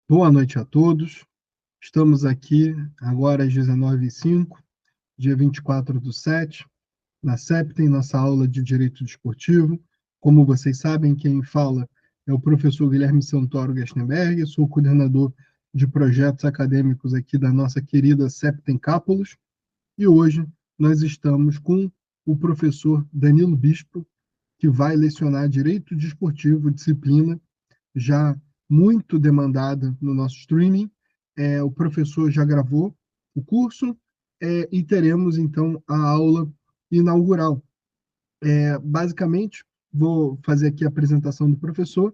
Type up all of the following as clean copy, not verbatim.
Boa noite a todos. Estamos aqui agora às 19h05, dia 24/7, na Septem, nossa aula de Direito Desportivo. Como vocês sabem, quem fala é o professor Guilherme Santoro Gerstenberg, sou coordenador de projetos acadêmicos aqui da nossa querida Septem Campus, e hoje nós estamos com o professor Danilo Bispo, que vai lecionar Direito Desportivo, disciplina já muito demandada no nosso streaming. O professor já gravou o curso, e teremos, então, a aula inaugural. Basicamente, vou fazer aqui a apresentação do professor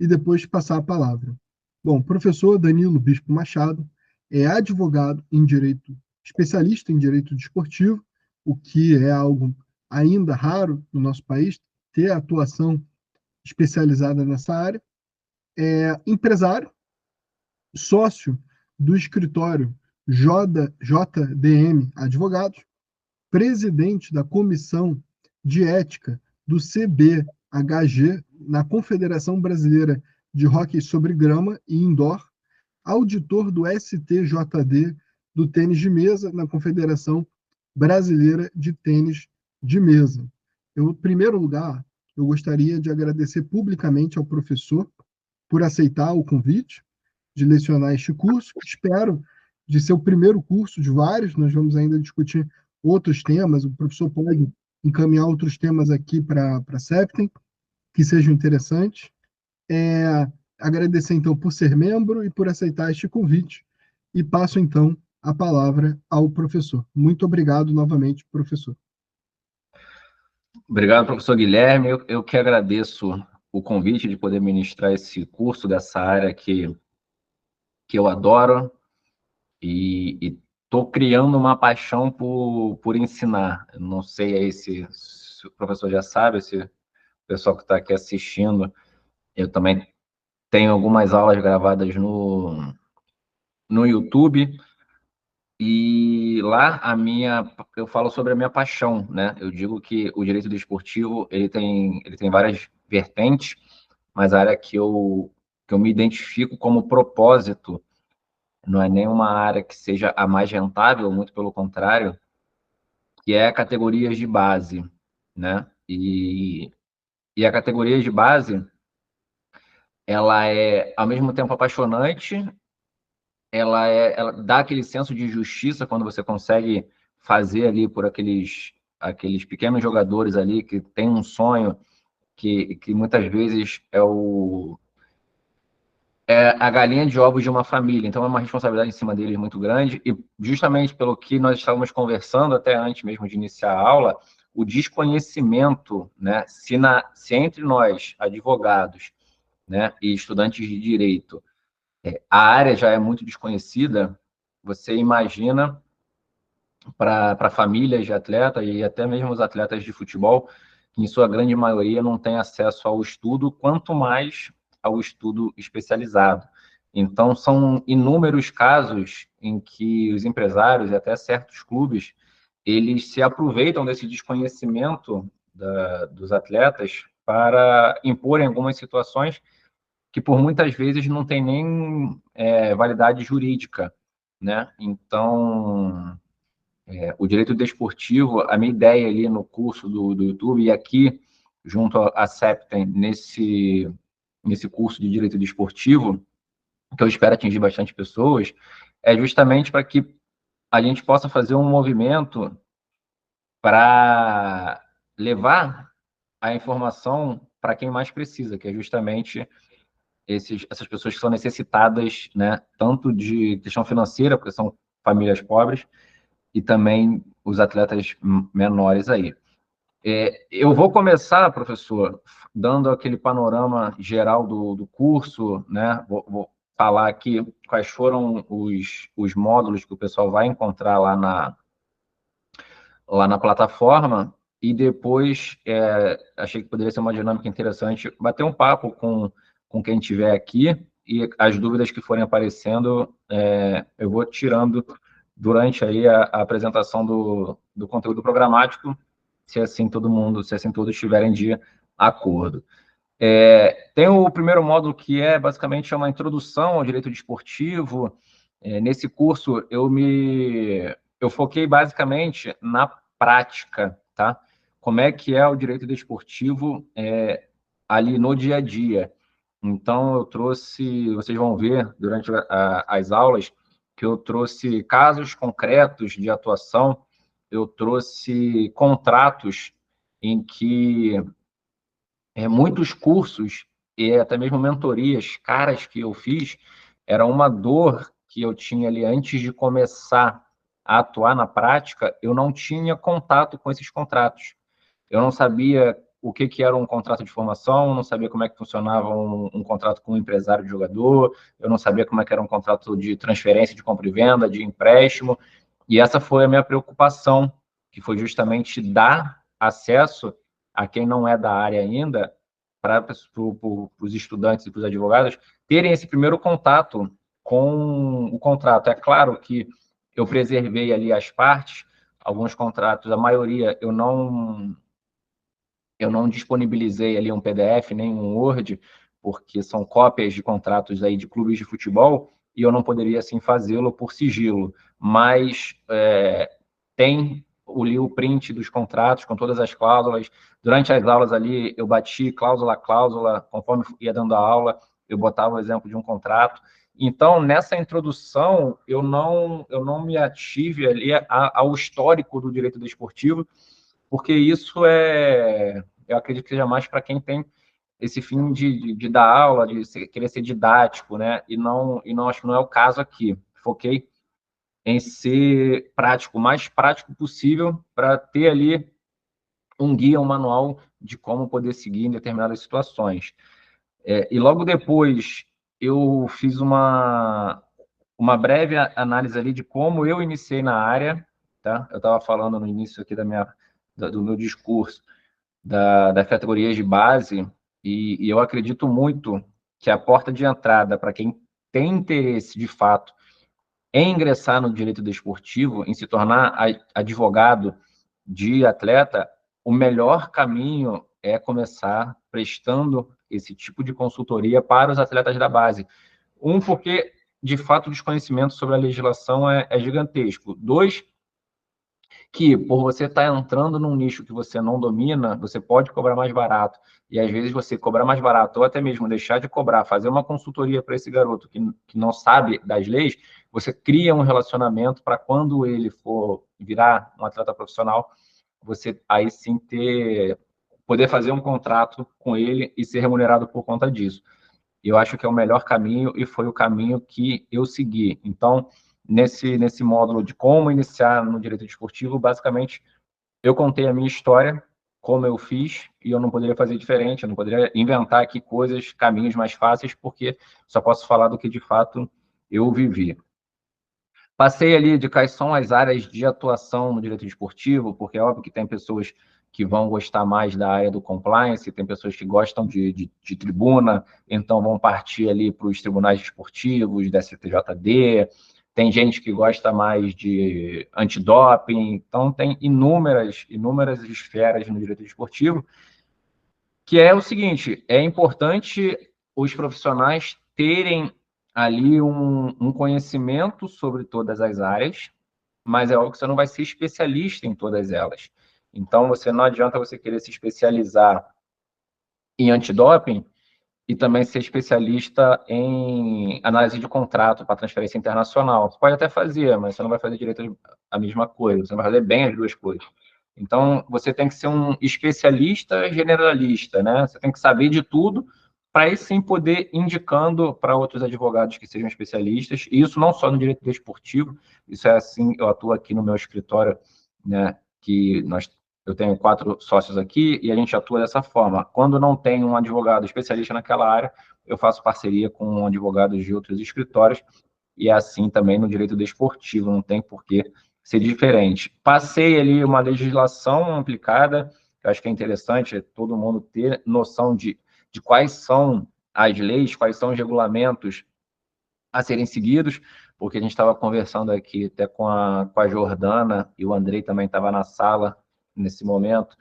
e depois passar a palavra. Bom, professor Danilo Bispo Machado é advogado em direito, especialista em direito desportivo, o que é algo ainda raro no nosso país, ter atuação especializada nessa área. Empresário, sócio do escritório JDM Advogados, presidente da Comissão de Ética do CBHG, na Confederação Brasileira de Hóquei sobre Grama e Indoor, auditor do STJD do tênis de mesa na Confederação Brasileira de Tênis de Mesa. Em primeiro lugar, eu gostaria de agradecer publicamente ao professor por aceitar o convite de lecionar este curso. Espero de ser o primeiro curso de vários, nós vamos ainda discutir outros temas, o professor pode encaminhar outros temas aqui para a Septem, que sejam interessantes. Agradecer, então, por ser membro e por aceitar este convite, e passo, então, a palavra ao professor. Muito obrigado novamente, professor. Obrigado, professor Guilherme. Eu que agradeço o convite de poder ministrar esse curso dessa área que eu adoro e estou criando uma paixão por ensinar. Eu não sei aí se o professor já sabe, se o pessoal que está aqui assistindo, eu também tenho algumas aulas gravadas no YouTube, e lá eu falo sobre a minha paixão, né? Eu digo que o direito desportivo ele tem várias vertentes, mas a área que eu me identifico como propósito não é nenhuma área que seja a mais rentável, muito pelo contrário, que é categorias de base, né? E a categoria de base, ela é ao mesmo tempo apaixonante, ela dá aquele senso de justiça quando você consegue fazer ali por aqueles pequenos jogadores ali que tem um sonho que muitas vezes é a galinha de ovos de uma família, então é uma responsabilidade em cima deles muito grande, e justamente pelo que nós estávamos conversando até antes mesmo de iniciar a aula, o desconhecimento, né, se entre nós, advogados, né, e estudantes de direito, a área já é muito desconhecida, você imagina para famílias de atletas e até mesmo os atletas de futebol, que em sua grande maioria não tem acesso ao estudo, quanto mais ao estudo especializado. Então, são inúmeros casos em que os empresários e até certos clubes, eles se aproveitam desse desconhecimento dos atletas para imporem algumas situações que por muitas vezes não tem nem validade jurídica, né? Então, o direito desportivo, a minha ideia ali no curso do YouTube e aqui junto à Septem, nesse curso de direito desportivo, que eu espero atingir bastante pessoas, é justamente para que a gente possa fazer um movimento para levar a informação para quem mais precisa, que é justamente essas pessoas que são necessitadas, né, tanto de questão financeira, porque são famílias pobres, e também os atletas menores aí. Eu vou começar, professor, dando aquele panorama geral do curso, né? Vou falar aqui quais foram os módulos que o pessoal vai encontrar lá na plataforma, e depois achei que poderia ser uma dinâmica interessante bater um papo com quem estiver aqui, e as dúvidas que forem aparecendo, eu vou tirando durante aí a apresentação do conteúdo programático, se assim todos estiverem de acordo. Tem o primeiro módulo, que é basicamente uma introdução ao direito desportivo. Nesse curso, eu foquei basicamente na prática, tá? Como é que é o direito desportivo ali no dia a dia. Então, eu trouxe, vocês vão ver durante as aulas, que eu trouxe casos concretos de atuação, eu trouxe contratos em que muitos cursos e até mesmo mentorias caras que eu fiz, era uma dor que eu tinha ali antes de começar a atuar na prática, eu não tinha contato com esses contratos. Eu não sabia o que era um contrato de formação, não sabia como é que funcionava um contrato com um empresário de jogador, eu não sabia como é que era um contrato de transferência, de compra e venda, de empréstimo, e essa foi a minha preocupação, que foi justamente dar acesso a quem não é da área ainda, para os estudantes e para os advogados terem esse primeiro contato com o contrato. É claro que eu preservei ali as partes, alguns contratos, a maioria eu não disponibilizei ali um PDF nem um Word, porque são cópias de contratos aí de clubes de futebol e eu não poderia assim fazê-lo por sigilo, mas tem o print dos contratos com todas as cláusulas. Durante as aulas ali, eu bati cláusula a cláusula, conforme ia dando a aula, eu botava o exemplo de um contrato. Então, nessa introdução, eu não me ative ali ao histórico do direito desportivo, porque isso eu acredito que seja mais para quem tem esse fim de dar aula, querer ser didático, né? E não acho que não é o caso aqui. Foquei em ser prático, o mais prático possível, para ter ali um guia, um manual de como poder seguir em determinadas situações. E logo depois eu fiz uma breve análise ali de como eu iniciei na área, tá? Eu estava falando no início aqui do meu discurso das categorias de base, e eu acredito muito que a porta de entrada para quem tem interesse, de fato, em ingressar no direito desportivo, em se tornar advogado de atleta, o melhor caminho é começar prestando esse tipo de consultoria para os atletas da base. Porque, de fato, o desconhecimento sobre a legislação é gigantesco. Dois, que por você estar entrando num nicho que você não domina, você pode cobrar mais barato. E às vezes você cobrar mais barato, ou até mesmo deixar de cobrar, fazer uma consultoria para esse garoto que não sabe das leis, você cria um relacionamento para quando ele for virar um atleta profissional, você aí sim poder fazer um contrato com ele e ser remunerado por conta disso. Eu acho que é o melhor caminho e foi o caminho que eu segui. Então, nesse módulo de como iniciar no direito desportivo, basicamente, eu contei a minha história, como eu fiz, e eu não poderia fazer diferente, eu não poderia inventar aqui coisas, caminhos mais fáceis, porque só posso falar do que, de fato, eu vivi. Passei ali de quais são as áreas de atuação no direito desportivo, porque é óbvio que tem pessoas que vão gostar mais da área do compliance, tem pessoas que gostam de tribuna, então vão partir ali para os tribunais desportivos, da STJD, tem gente que gosta mais de antidoping, então tem inúmeras esferas no direito desportivo, que é o seguinte, é importante os profissionais terem ali um conhecimento sobre todas as áreas, mas é óbvio que você não vai ser especialista em todas elas. Então, não adianta você querer se especializar em antidoping e também ser especialista em análise de contrato para transferência internacional. Você pode até fazer, mas você não vai fazer direito a mesma coisa, você não vai fazer bem as duas coisas. Então, você tem que ser um especialista generalista, né? Você tem que saber de tudo para aí sim poder ir indicando para outros advogados que sejam especialistas, e isso não só no direito desportivo, isso é assim, eu atuo aqui no meu escritório, né, eu tenho 4 sócios aqui e a gente atua dessa forma. Quando não tem um advogado especialista naquela área, eu faço parceria com advogados de outros escritórios, e é assim também no direito desportivo, não tem por que ser diferente. Passei ali uma legislação aplicada, que eu acho que é interessante todo mundo ter noção de quais são as leis, quais são os regulamentos a serem seguidos, porque a gente estava conversando aqui até com a Jordana, e o Andrei também estava na sala nesse momento.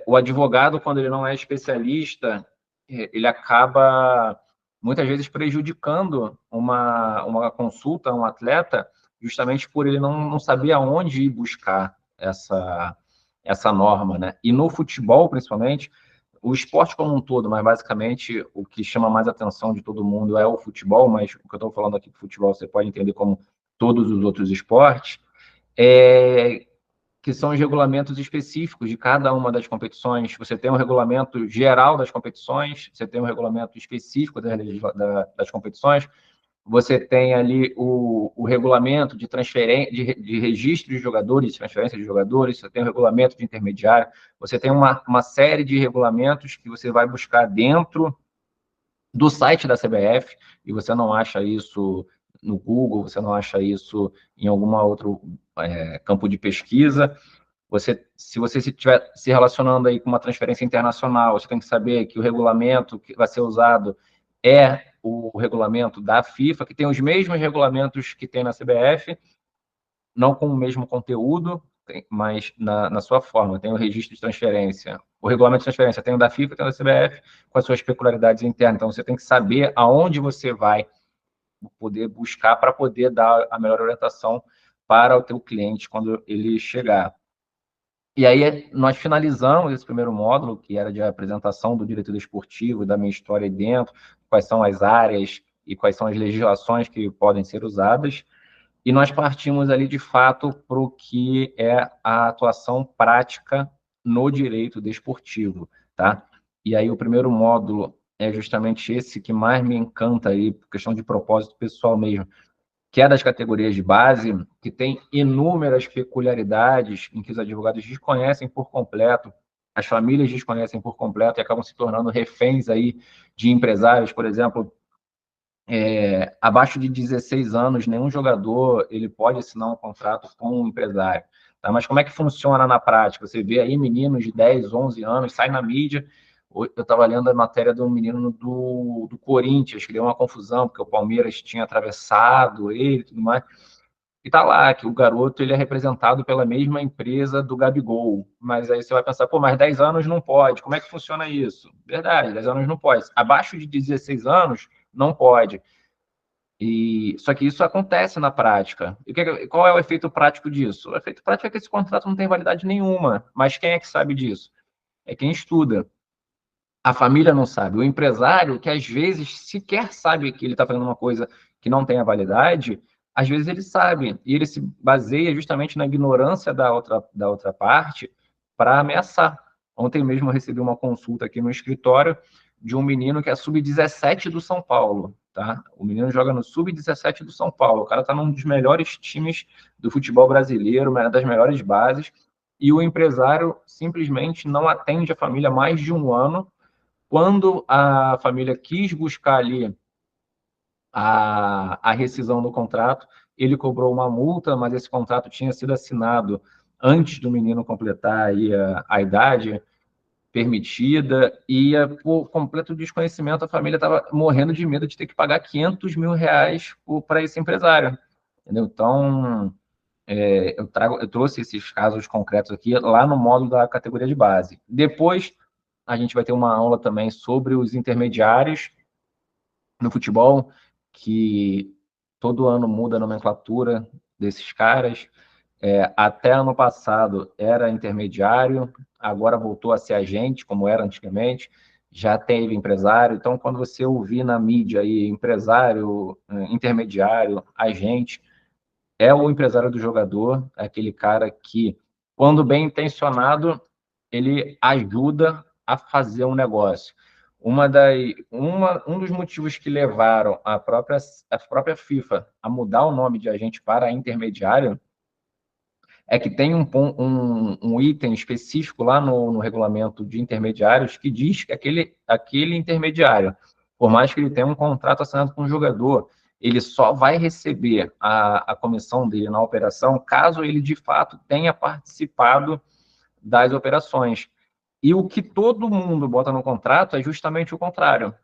O advogado, quando ele não é especialista ele acaba, muitas vezes, prejudicando uma consulta a um atleta, justamente por ele não saber aonde ir buscar essa norma, né? E no futebol, principalmente, o esporte como um todo, mas basicamente o que chama mais atenção de todo mundo é o futebol, mas o que eu estou falando aqui do futebol você pode entender como todos os outros esportes, é, que são os regulamentos específicos de cada uma das competições. Você tem um regulamento geral das competições, você tem um regulamento específico das competições, você tem ali o regulamento de transferência, de registro de jogadores, de transferência de jogadores, você tem o regulamento de intermediário, você tem uma série de regulamentos que você vai buscar dentro do site da CBF, e você não acha isso no Google, você não acha isso em alguma outro campo de pesquisa. Se você estiver se relacionando aí com uma transferência internacional, você tem que saber que o regulamento que vai ser usado é o regulamento da FIFA, que tem os mesmos regulamentos que tem na CBF, não com o mesmo conteúdo, mas na sua forma. Tem o registro de transferência. O regulamento de transferência tem o da FIFA, tem o da CBF, com as suas peculiaridades internas. Então, você tem que saber aonde você vai poder buscar para poder dar a melhor orientação para o teu cliente quando ele chegar. E aí nós finalizamos esse primeiro módulo, que era de apresentação do direito desportivo, da minha história aí dentro, quais são as áreas e quais são as legislações que podem ser usadas. E nós partimos ali, de fato, para o que é a atuação prática no direito desportivo, tá? E aí o primeiro módulo é justamente esse que mais me encanta aí, por questão de propósito pessoal mesmo, que é das categorias de base, que tem inúmeras peculiaridades em que os advogados desconhecem por completo, as famílias desconhecem por completo e acabam se tornando reféns aí de empresários. Por exemplo, abaixo de 16 anos, nenhum jogador ele pode assinar um contrato com um empresário. Tá? Mas como é que funciona na prática? Você vê aí meninos de 10, 11 anos, sai na mídia. Eu estava lendo a matéria de um menino do Corinthians, que deu uma confusão, porque o Palmeiras tinha atravessado ele e tudo mais. E tá lá que o garoto ele é representado pela mesma empresa do Gabigol. Mas aí você vai pensar, pô, mas 10 anos não pode. Como é que funciona isso? Verdade, 10 anos não pode. Abaixo de 16 anos, não pode. Só que isso acontece na prática. Qual é o efeito prático disso? O efeito prático é que esse contrato não tem validade nenhuma. Mas quem é que sabe disso? É quem estuda. A família não sabe. O empresário, que às vezes sequer sabe que ele está fazendo uma coisa que não tem a validade, às vezes ele sabe. E ele se baseia justamente na ignorância da outra parte para ameaçar. Ontem mesmo eu recebi uma consulta aqui no escritório de um menino que é sub-17 do São Paulo. Tá? O menino joga no sub-17 do São Paulo. O cara está num dos melhores times do futebol brasileiro, uma das melhores bases, e o empresário simplesmente não atende a família há mais de um ano. Quando a família quis buscar ali a rescisão do contrato, ele cobrou uma multa, mas esse contrato tinha sido assinado antes do menino completar aí a idade permitida, e por completo desconhecimento a família estava morrendo de medo de ter que pagar R$ 500 mil para esse empresário. Entendeu? Então, eu trouxe esses casos concretos aqui lá no módulo da categoria de base. Depois, a gente vai ter uma aula também sobre os intermediários no futebol, que todo ano muda a nomenclatura desses caras. Até ano passado era intermediário, agora voltou a ser agente, como era antigamente, já teve empresário. Então, quando você ouvir na mídia aí empresário, intermediário, agente, é o empresário do jogador, é aquele cara que, quando bem intencionado, ele ajuda a fazer um negócio. Um dos motivos que levaram a própria FIFA a mudar o nome de agente para intermediário é que tem um item específico lá no regulamento de intermediários que diz que aquele intermediário, por mais que ele tenha um contrato assinado com o jogador, ele só vai receber a comissão dele na operação caso ele, de fato, tenha participado das operações. E o que todo mundo bota no contrato é justamente o contrário.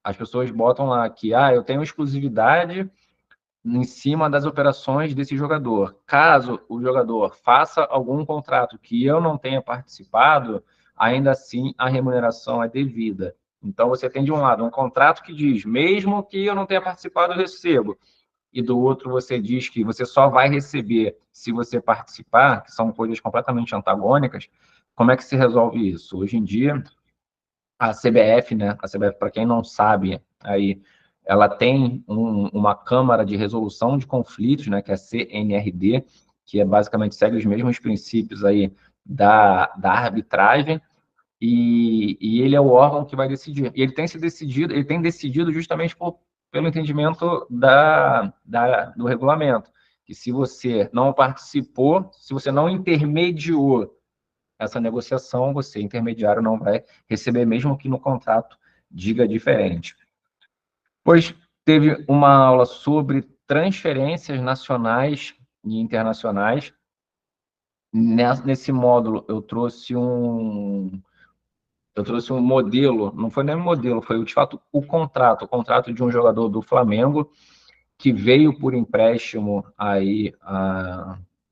As pessoas botam lá que eu tenho exclusividade em cima das operações desse jogador. Caso o jogador faça algum contrato que eu não tenha participado, ainda assim a remuneração é devida. Então, você tem de um lado um contrato que diz, mesmo que eu não tenha participado, eu recebo. E do outro você diz que você só vai receber se você participar, que são coisas completamente antagônicas. Como é que se resolve isso? Hoje em dia, a CBF, né? A CBF, para quem não sabe, aí ela tem uma Câmara de Resolução de Conflitos, né? Que é a CNRD, que é basicamente segue os mesmos princípios aí da arbitragem, e ele é o órgão que vai decidir. E ele tem decidido justamente pelo entendimento do regulamento, que se você não participou, se você não intermediou essa negociação, você, intermediário, não vai receber, mesmo que no contrato diga diferente. Pois teve uma aula sobre transferências nacionais e internacionais. Nesse módulo, eu trouxe um modelo, não foi nem um modelo, foi de fato o contrato de um jogador do Flamengo que veio por empréstimo aí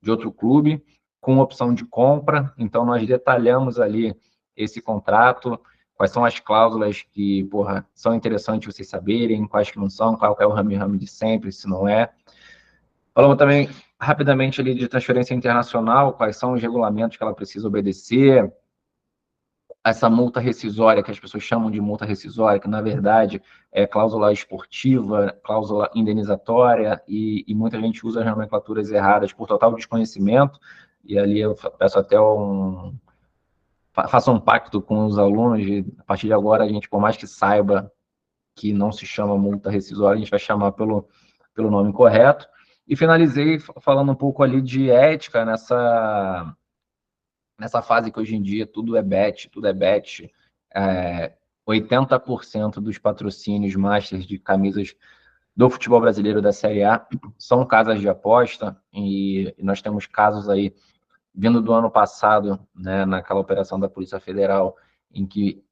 de outro clube com opção de compra. Então nós detalhamos ali esse contrato, quais são as cláusulas que, porra, são interessantes vocês saberem, quais que não são, qual é o rame-rame de sempre, se não é. Falamos também rapidamente ali de transferência internacional, quais são os regulamentos que ela precisa obedecer, essa multa rescisória, que as pessoas chamam de multa rescisória, que na verdade é cláusula esportiva, cláusula indenizatória, e muita gente usa as nomenclaturas erradas por total desconhecimento, e ali eu peço até faça um pacto com os alunos, a partir de agora a gente, por mais que saiba que não se chama multa rescisória, a gente vai chamar pelo nome correto, e finalizei falando um pouco ali de ética nessa fase que hoje em dia tudo é bet, 80% dos patrocínios masters de camisas do futebol brasileiro da Série A são casas de aposta, e nós temos casos aí, vindo do ano passado, né, naquela operação da Polícia Federal, em que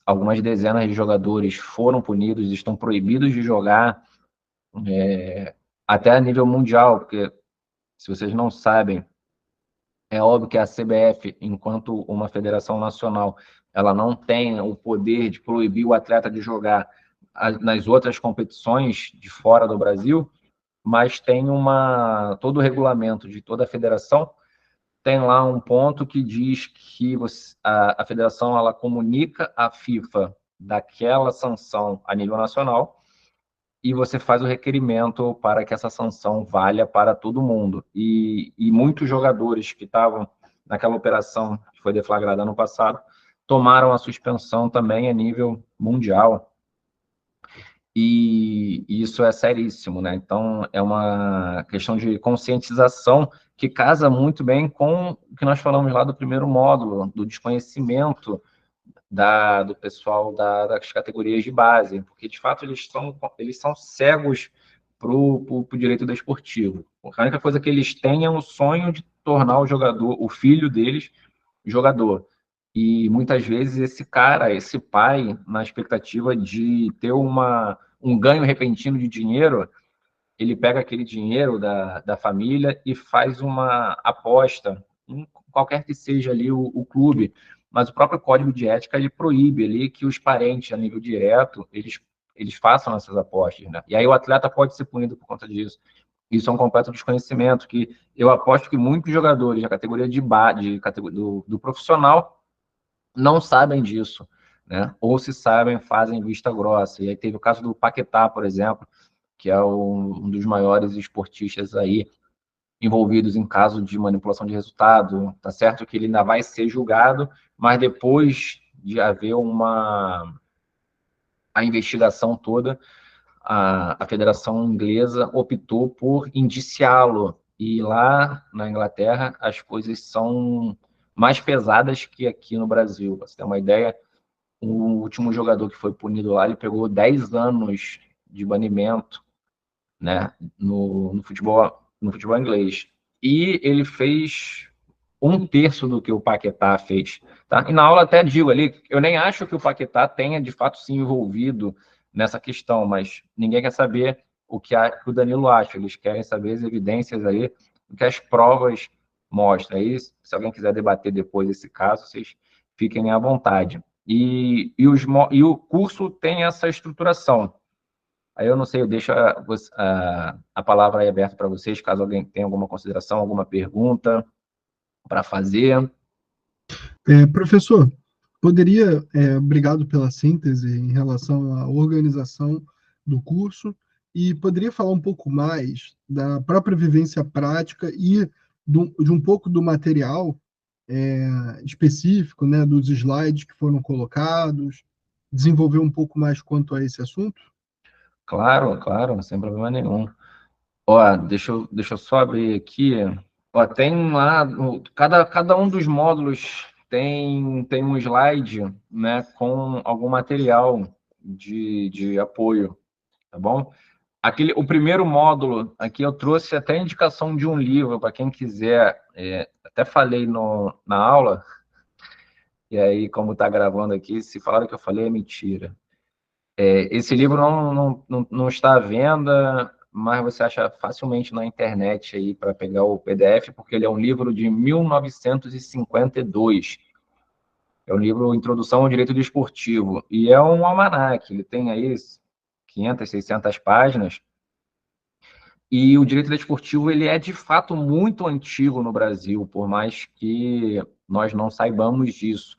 algumas dezenas de jogadores foram punidos, estão proibidos de jogar, até a nível mundial, porque, se vocês não sabem, é óbvio que a CBF, enquanto uma federação nacional, ela não tem o poder de proibir o atleta de jogar nas outras competições de fora do Brasil, mas tem todo o regulamento de toda a federação tem lá um ponto que diz que a federação ela comunica à FIFA daquela sanção a nível nacional, e você faz o requerimento para que essa sanção valha para todo mundo. E muitos jogadores que estavam naquela operação que foi deflagrada ano passado tomaram a suspensão também a nível mundial. E isso é seríssimo, né? Então, é uma questão de conscientização que casa muito bem com o que nós falamos lá do primeiro módulo, do desconhecimento do pessoal das categorias de base, porque de fato eles são cegos para o direito desportivo. A única coisa que eles têm é o sonho de tornar o filho deles, jogador. E muitas vezes esse pai, na expectativa de ter um ganho repentino de dinheiro, ele pega aquele dinheiro da família e faz uma aposta, em qualquer que seja ali o clube, mas o próprio código de ética ele proíbe ali que os parentes, a nível direto, eles façam essas apostas, né? E aí o atleta pode ser punido por conta disso. Isso é um completo desconhecimento, que eu aposto que muitos jogadores da categoria do profissional não sabem disso, né? Ou se sabem, fazem vista grossa. E aí teve o caso do Paquetá, por exemplo, que é um dos maiores esportistas aí envolvidos em caso de manipulação de resultado. Tá certo que ele ainda vai ser julgado, mas depois de haver a investigação toda, a Federação Inglesa optou por indiciá-lo. E lá na Inglaterra as coisas são mais pesadas que aqui no Brasil. Pra você ter uma ideia, o último jogador que foi punido lá, ele pegou 10 anos de banimento, né, no futebol inglês. E ele fez um terço do que o Paquetá fez. Tá? E na aula até digo ali, eu nem acho que o Paquetá tenha de fato se envolvido nessa questão, mas ninguém quer saber o que o Danilo acha. Eles querem saber as evidências aí, o que as provas mostram. Aí, se alguém quiser debater depois esse caso, vocês fiquem à vontade. e o curso tem essa estruturação. Aí eu não sei, eu deixo a palavra aí aberta para vocês, caso alguém tenha alguma consideração, alguma pergunta para fazer. Professor, poderia, obrigado pela síntese em relação à organização do curso, e poderia falar um pouco mais da própria vivência prática e de um pouco do material específico, né, dos slides que foram colocados, desenvolver um pouco mais quanto a esse assunto? Claro, claro, sem problema nenhum. Ó, deixa eu só abrir aqui. Ó, tem lá, cada um dos módulos tem um slide, né, com algum material de apoio, tá bom? O primeiro módulo, aqui eu trouxe até a indicação de um livro, para quem quiser, até falei na aula, e aí, como está gravando aqui, se falaram que eu falei, é mentira. Esse livro não está à venda, mas você acha facilmente na internet aí para pegar o PDF, porque ele é um livro de 1952. É um livro Introdução ao Direito Desportivo. E é um almanaque, ele tem aí 500, 600 páginas. E o direito desportivo, ele é de fato muito antigo no Brasil, por mais que nós não saibamos disso.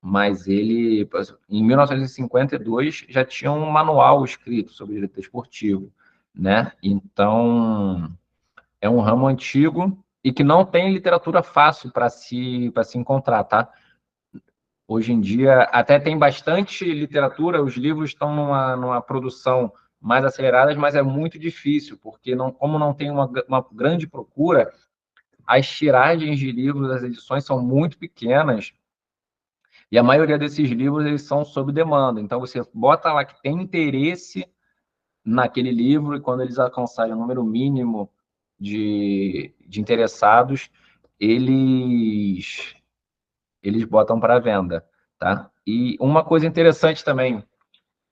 Mas ele, em 1952, já tinha um manual escrito sobre direito desportivo, né? Então, é um ramo antigo e que não tem literatura fácil para se encontrar, tá? Hoje em dia, até tem bastante literatura, os livros estão numa produção mais aceleradas, mas é muito difícil, porque como não tem uma grande procura, as tiragens de livros, as edições são muito pequenas, e a maioria desses livros, eles são sob demanda. Então, você bota lá que tem interesse naquele livro, e quando eles alcançarem o número mínimo de interessados, eles botam para venda, tá? E uma coisa interessante também,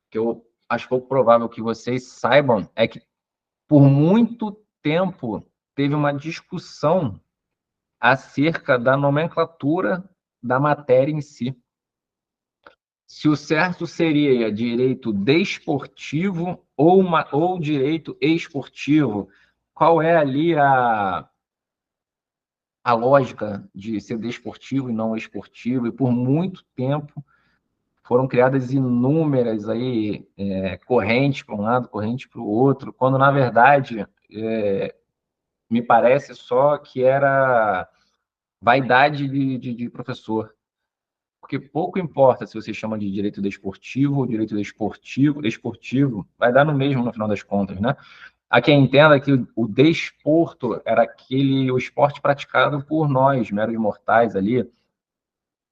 que eu acho pouco provável que vocês saibam, é que por muito tempo teve uma discussão acerca da nomenclatura da matéria em si. Se o certo seria direito desportivo ou direito esportivo, qual é ali a lógica de ser desportivo e não esportivo? E por muito tempo foram criadas inúmeras aí, correntes para um lado, corrente para o outro, quando na verdade me parece só que era vaidade de professor. Porque pouco importa se você chama de direito desportivo ou direito esportivo, vai dar no mesmo no final das contas, né? Há quem entenda que o desporto era o esporte praticado por nós, meros mortais ali,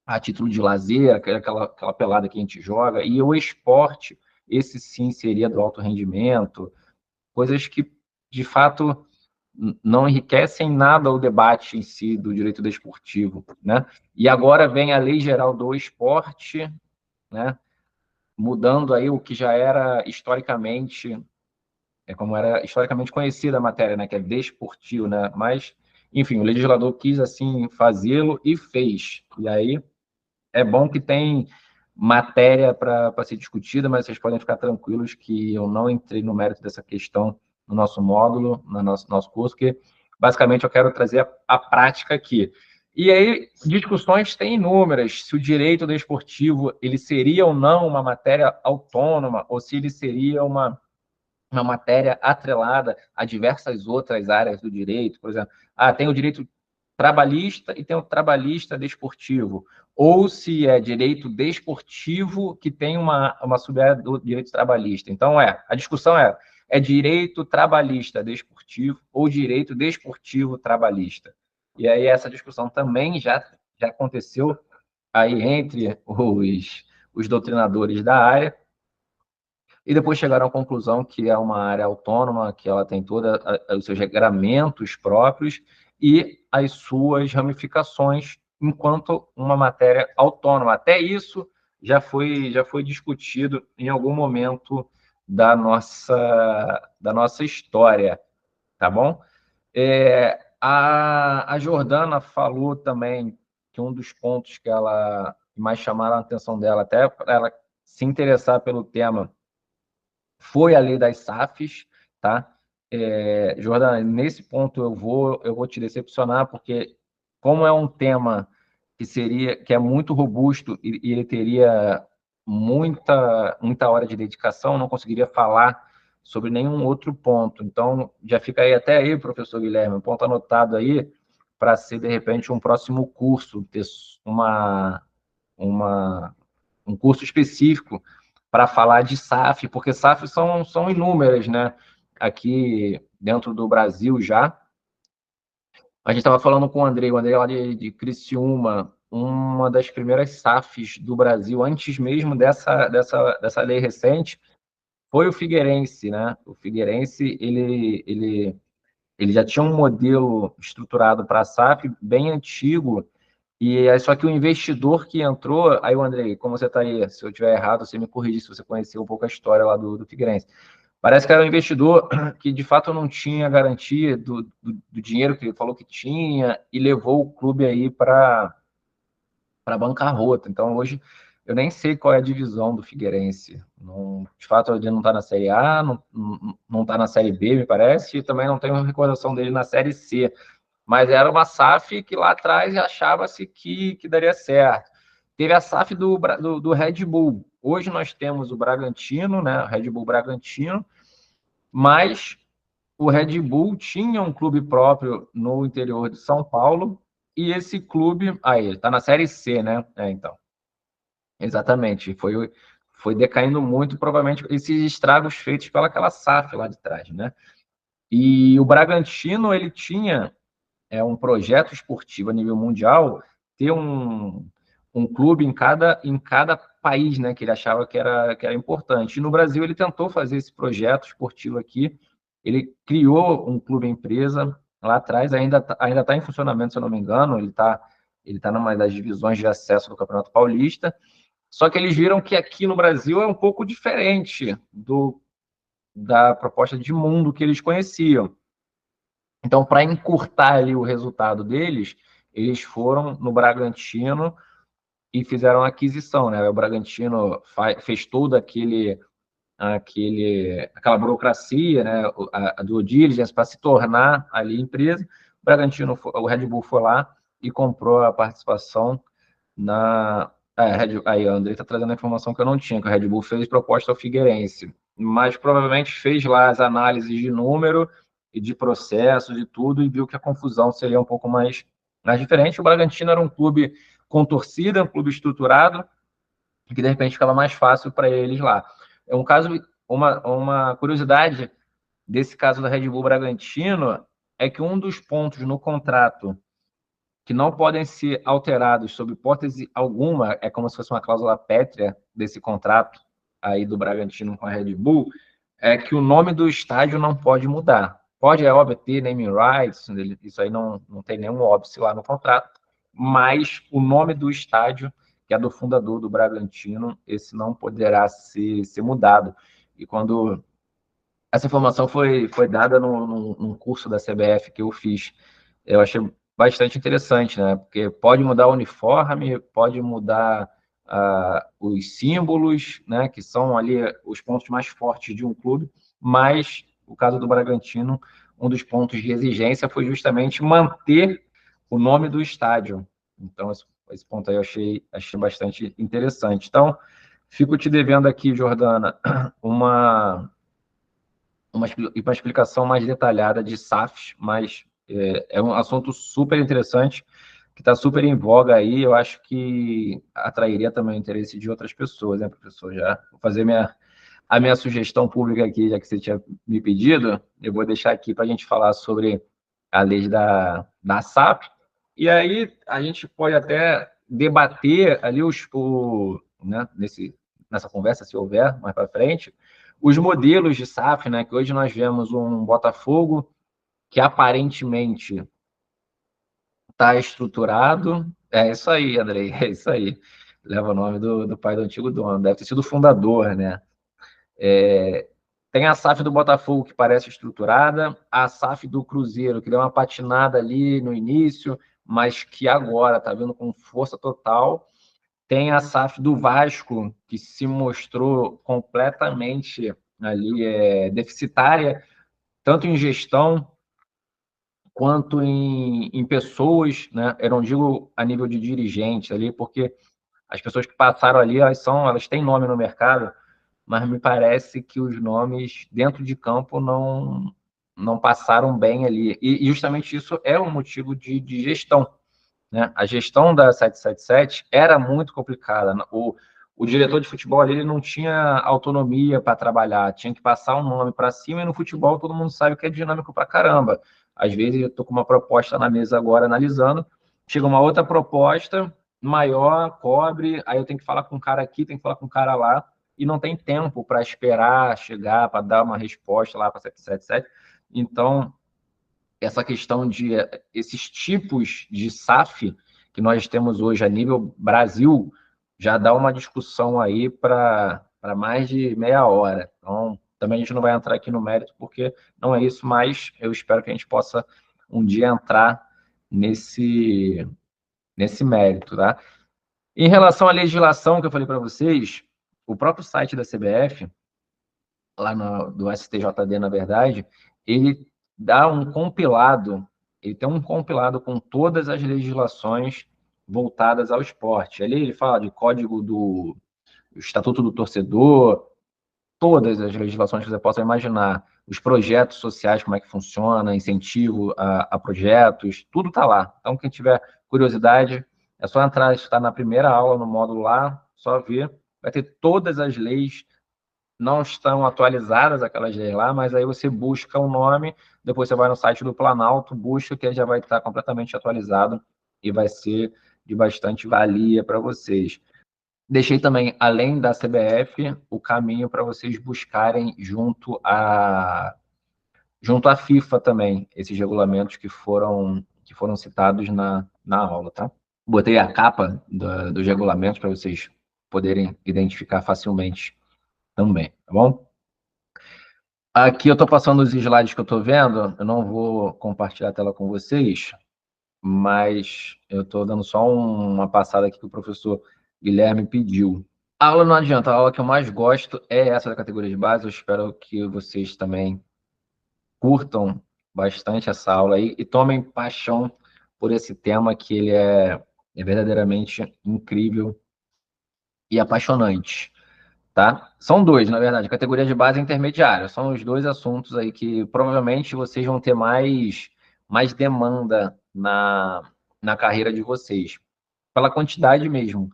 a título de lazer, aquela pelada que a gente joga, e o esporte, esse sim seria do alto rendimento, coisas que, de fato, não enriquecem nada o debate em si do direito desportivo, né? E agora vem a Lei Geral do Esporte, né? Mudando aí o que já era historicamente, como era historicamente conhecida a matéria, né? Que é desportivo, né? Mas, enfim, o legislador quis assim fazê-lo e fez. E aí é bom que tem matéria para ser discutida, mas vocês podem ficar tranquilos que eu não entrei no mérito dessa questão no nosso módulo, no nosso curso, que basicamente eu quero trazer a prática aqui. E aí, discussões tem inúmeras, se o direito desportivo ele seria ou não uma matéria autônoma, ou se ele seria uma matéria atrelada a diversas outras áreas do direito, por exemplo, tem o direito trabalhista e tem o trabalhista desportivo, ou se é direito desportivo que tem uma sub-área do direito trabalhista. Então, a discussão é direito trabalhista desportivo ou direito desportivo trabalhista. E aí essa discussão também já aconteceu aí entre os doutrinadores da área, e depois chegaram à conclusão que é uma área autônoma, que ela tem todos os seus regramentos próprios e as suas ramificações enquanto uma matéria autônoma. Até isso já foi discutido em algum momento da nossa história, tá bom? A Jordana falou também que um dos pontos que ela mais chamaram a atenção dela, até para ela se interessar pelo tema, foi a lei das SAFs, tá? Jordana, nesse ponto eu vou te decepcionar, porque como é um tema que é muito robusto e ele teria muita hora de dedicação, não conseguiria falar sobre nenhum outro ponto. Então, já fica aí até aí, professor Guilherme, um ponto anotado aí para ser, de repente, um próximo curso, ter uma, um curso específico para falar de SAF, porque SAF são inúmeras, né? Aqui dentro do Brasil já. A gente estava falando com o André lá de Criciúma, uma das primeiras SAFs do Brasil, antes mesmo dessa lei recente, foi o Figueirense, né? O Figueirense, ele já tinha um modelo estruturado para a SAF bem antigo, e aí, só que o investidor que entrou, aí o Andrei, como você está aí, se eu estiver errado, você me corrige se você conheceu um pouco a história lá do Figueirense. Parece que era um investidor que de fato não tinha garantia do dinheiro que ele falou que tinha e levou o clube aí para bancarrota. Então hoje eu nem sei qual é a divisão do Figueirense. Não, de fato ele não está na Série A, não está na Série B, me parece, e também não tenho recordação dele na Série C. Mas era uma SAF que lá atrás achava-se que daria certo. Teve a SAF do Red Bull. Hoje nós temos o Bragantino, né? O Red Bull Bragantino, mas o Red Bull tinha um clube próprio no interior de São Paulo, e esse clube, aí, está na Série C, né? Então, exatamente, foi decaindo muito, provavelmente, esses estragos feitos pelaquela SAF lá de trás, né? E o Bragantino, ele tinha um projeto esportivo a nível mundial, ter um clube em cada país, né, que ele achava que era importante. E no Brasil ele tentou fazer esse projeto esportivo aqui, ele criou um clube empresa lá atrás, ainda tá em funcionamento, se eu não me engano, ele tá numa das divisões de acesso do Campeonato Paulista, só que eles viram que aqui no Brasil é um pouco diferente da proposta de mundo que eles conheciam. Então, para encurtar ali o resultado deles, eles foram no Bragantino e fizeram a aquisição, né? O Bragantino fez toda aquela burocracia, né? A due diligence para se tornar ali empresa. O Red Bull foi lá e comprou a participação na. Aí, o André está trazendo a informação que eu não tinha, que o Red Bull fez proposta ao Figueirense, mas provavelmente fez lá as análises de número e de processo, de tudo, e viu que a confusão seria um pouco mais diferente. O Bragantino era um clube com torcida, um clube estruturado, que de repente ficava mais fácil para eles lá. É um caso, uma curiosidade desse caso da Red Bull Bragantino é que um dos pontos no contrato que não podem ser alterados sob hipótese alguma, é como se fosse uma cláusula pétrea desse contrato aí do Bragantino com a Red Bull, é que o nome do estádio não pode mudar. Pode, é óbvio, ter naming rights, isso aí não tem nenhum óbice lá no contrato, mas o nome do estádio, que é do fundador do Bragantino, esse não poderá ser mudado. E quando essa informação foi dada num curso da CBF que eu fiz, eu achei bastante interessante, né? Porque pode mudar o uniforme, pode mudar os símbolos, né? Que são ali os pontos mais fortes de um clube, mas o caso do Bragantino, um dos pontos de exigência foi justamente manter o nome do estádio. Então, esse ponto aí eu achei bastante interessante. Então, fico te devendo aqui, Jordana, uma explicação mais detalhada de SAFs, mas é um assunto super interessante, que está super em voga aí. Eu acho que atrairia também o interesse de outras pessoas, né, professor? Já vou fazer a minha sugestão pública aqui, já que você tinha me pedido, eu vou deixar aqui para a gente falar sobre a lei da SAF, e aí a gente pode até debater ali né, nessa conversa, se houver mais para frente, os modelos de SAF, né? Que hoje nós vemos um Botafogo que aparentemente está estruturado. É isso aí, Andrei, é isso aí. Leva o nome do pai do antigo dono, deve ter sido o fundador, né? Tem a SAF do Botafogo que parece estruturada, a SAF do Cruzeiro, que deu uma patinada ali no início, mas que agora está vindo com força total. Tem a SAF do Vasco, que se mostrou completamente ali deficitária, tanto em gestão quanto em pessoas, né? Eu não digo a nível de dirigente ali, porque as pessoas que passaram ali, elas têm nome no mercado, mas me parece que os nomes dentro de campo não passaram bem ali. E justamente isso é um motivo de gestão, né? A gestão da 777 era muito complicada. O diretor de futebol ali ele não tinha autonomia para trabalhar, tinha que passar um nome para cima, e no futebol todo mundo sabe que é dinâmico para caramba. Às vezes eu estou com uma proposta na mesa agora analisando, chega uma outra proposta maior, cobre, aí eu tenho que falar com um cara aqui, tenho que falar com um cara lá, e não tem tempo para esperar chegar, para dar uma resposta lá para 777. Então, essa questão de esses tipos de SAF que nós temos hoje a nível Brasil já dá uma discussão aí para mais de meia hora. Então, também a gente não vai entrar aqui no mérito, porque não é isso, mas eu espero que a gente possa um dia entrar nesse mérito, tá? Em relação à legislação que eu falei para vocês, o próprio site da CBF, lá do STJD, na verdade, ele dá um compilado, ele tem um compilado com todas as legislações voltadas ao esporte. Ali ele fala de código do Estatuto do Torcedor, todas as legislações que você possa imaginar, os projetos sociais, como é que funciona, incentivo a projetos, tudo está lá. Então, quem tiver curiosidade, é só entrar, está na primeira aula, no módulo lá, só ver, vai ter todas as leis, não estão atualizadas aquelas leis lá, mas aí você busca um nome, depois você vai no site do Planalto, busca, que já vai estar completamente atualizado e vai ser de bastante valia para vocês. Deixei também, além da CBF, o caminho para vocês buscarem junto à FIFA também, esses regulamentos que foram citados na aula, tá? Botei a capa dos regulamentos para vocês poderem identificar facilmente também, tá bom? Aqui eu estou passando os slides que eu estou vendo, eu não vou compartilhar a tela com vocês, mas eu estou dando só uma passada aqui que o professor Guilherme pediu. A aula não adianta, a aula que eu mais gosto é essa da categoria de base, eu espero que vocês também curtam bastante essa aula aí e tomem paixão por esse tema que ele é verdadeiramente incrível e apaixonante. Tá? São dois, na verdade, categoria de base e intermediária. São os dois assuntos aí que provavelmente vocês vão ter mais demanda na carreira de vocês. Pela quantidade mesmo.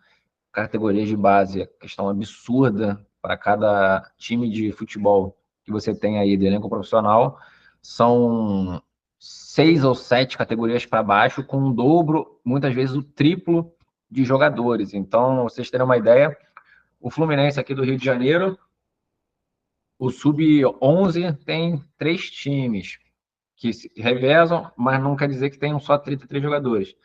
Categoria de base, questão absurda para cada time de futebol que você tem aí de elenco profissional. São 6 ou 7 categorias para baixo, com um dobro, muitas vezes o triplo de jogadores. Então, vocês terem uma ideia, o Fluminense aqui do Rio de Janeiro, o Sub-11 tem 3 times que se revezam, mas não quer dizer que tenham só 33 jogadores.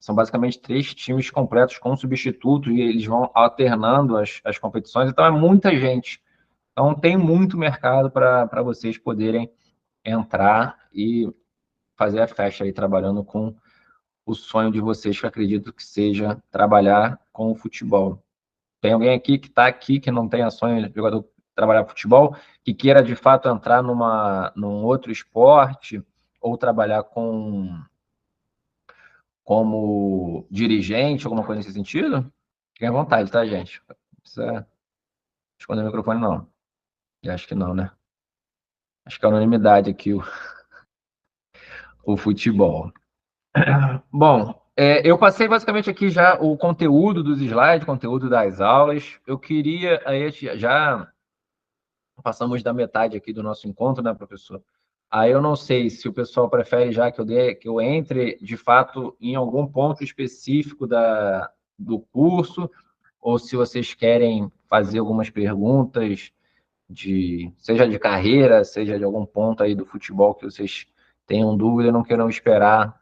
São basicamente 3 times completos com substitutos e eles vão alternando as competições. Então, é muita gente. Então, tem muito mercado para vocês poderem entrar e fazer a festa aí, trabalhando com o sonho de vocês, que eu acredito que seja trabalhar com o futebol. Tem alguém aqui que está aqui, que não tem sonho de jogador trabalhar futebol, que queira de fato entrar num outro esporte ou trabalhar como dirigente, alguma coisa nesse sentido? Fiquem à vontade, tá, gente? Não precisa esconder o microfone, não. Eu acho que não, né? Acho que é unanimidade aqui o futebol. Bom, eu passei basicamente aqui já o conteúdo dos slides, conteúdo das aulas. Eu queria, aí já passamos da metade aqui do nosso encontro, né, professor? Aí eu não sei se o pessoal prefere já que eu entre, de fato, em algum ponto específico do curso, ou se vocês querem fazer algumas perguntas, seja de carreira, seja de algum ponto aí do futebol que vocês tenham dúvida e não queiram esperar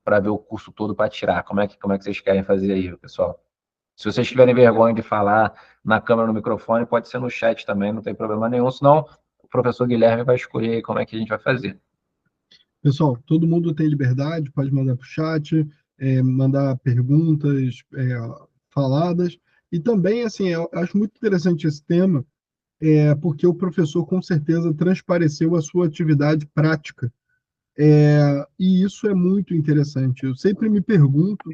para ver o curso todo para tirar. Como é que vocês querem fazer aí, pessoal? Se vocês tiverem vergonha de falar na câmera, no microfone, pode ser no chat também, não tem problema nenhum, senão o professor Guilherme vai escolher como é que a gente vai fazer. Pessoal, todo mundo tem liberdade, pode mandar para o chat, mandar perguntas, faladas. E também, assim, eu acho muito interessante esse tema, porque o professor com certeza transpareceu a sua atividade prática. E isso é muito interessante. Eu sempre me pergunto,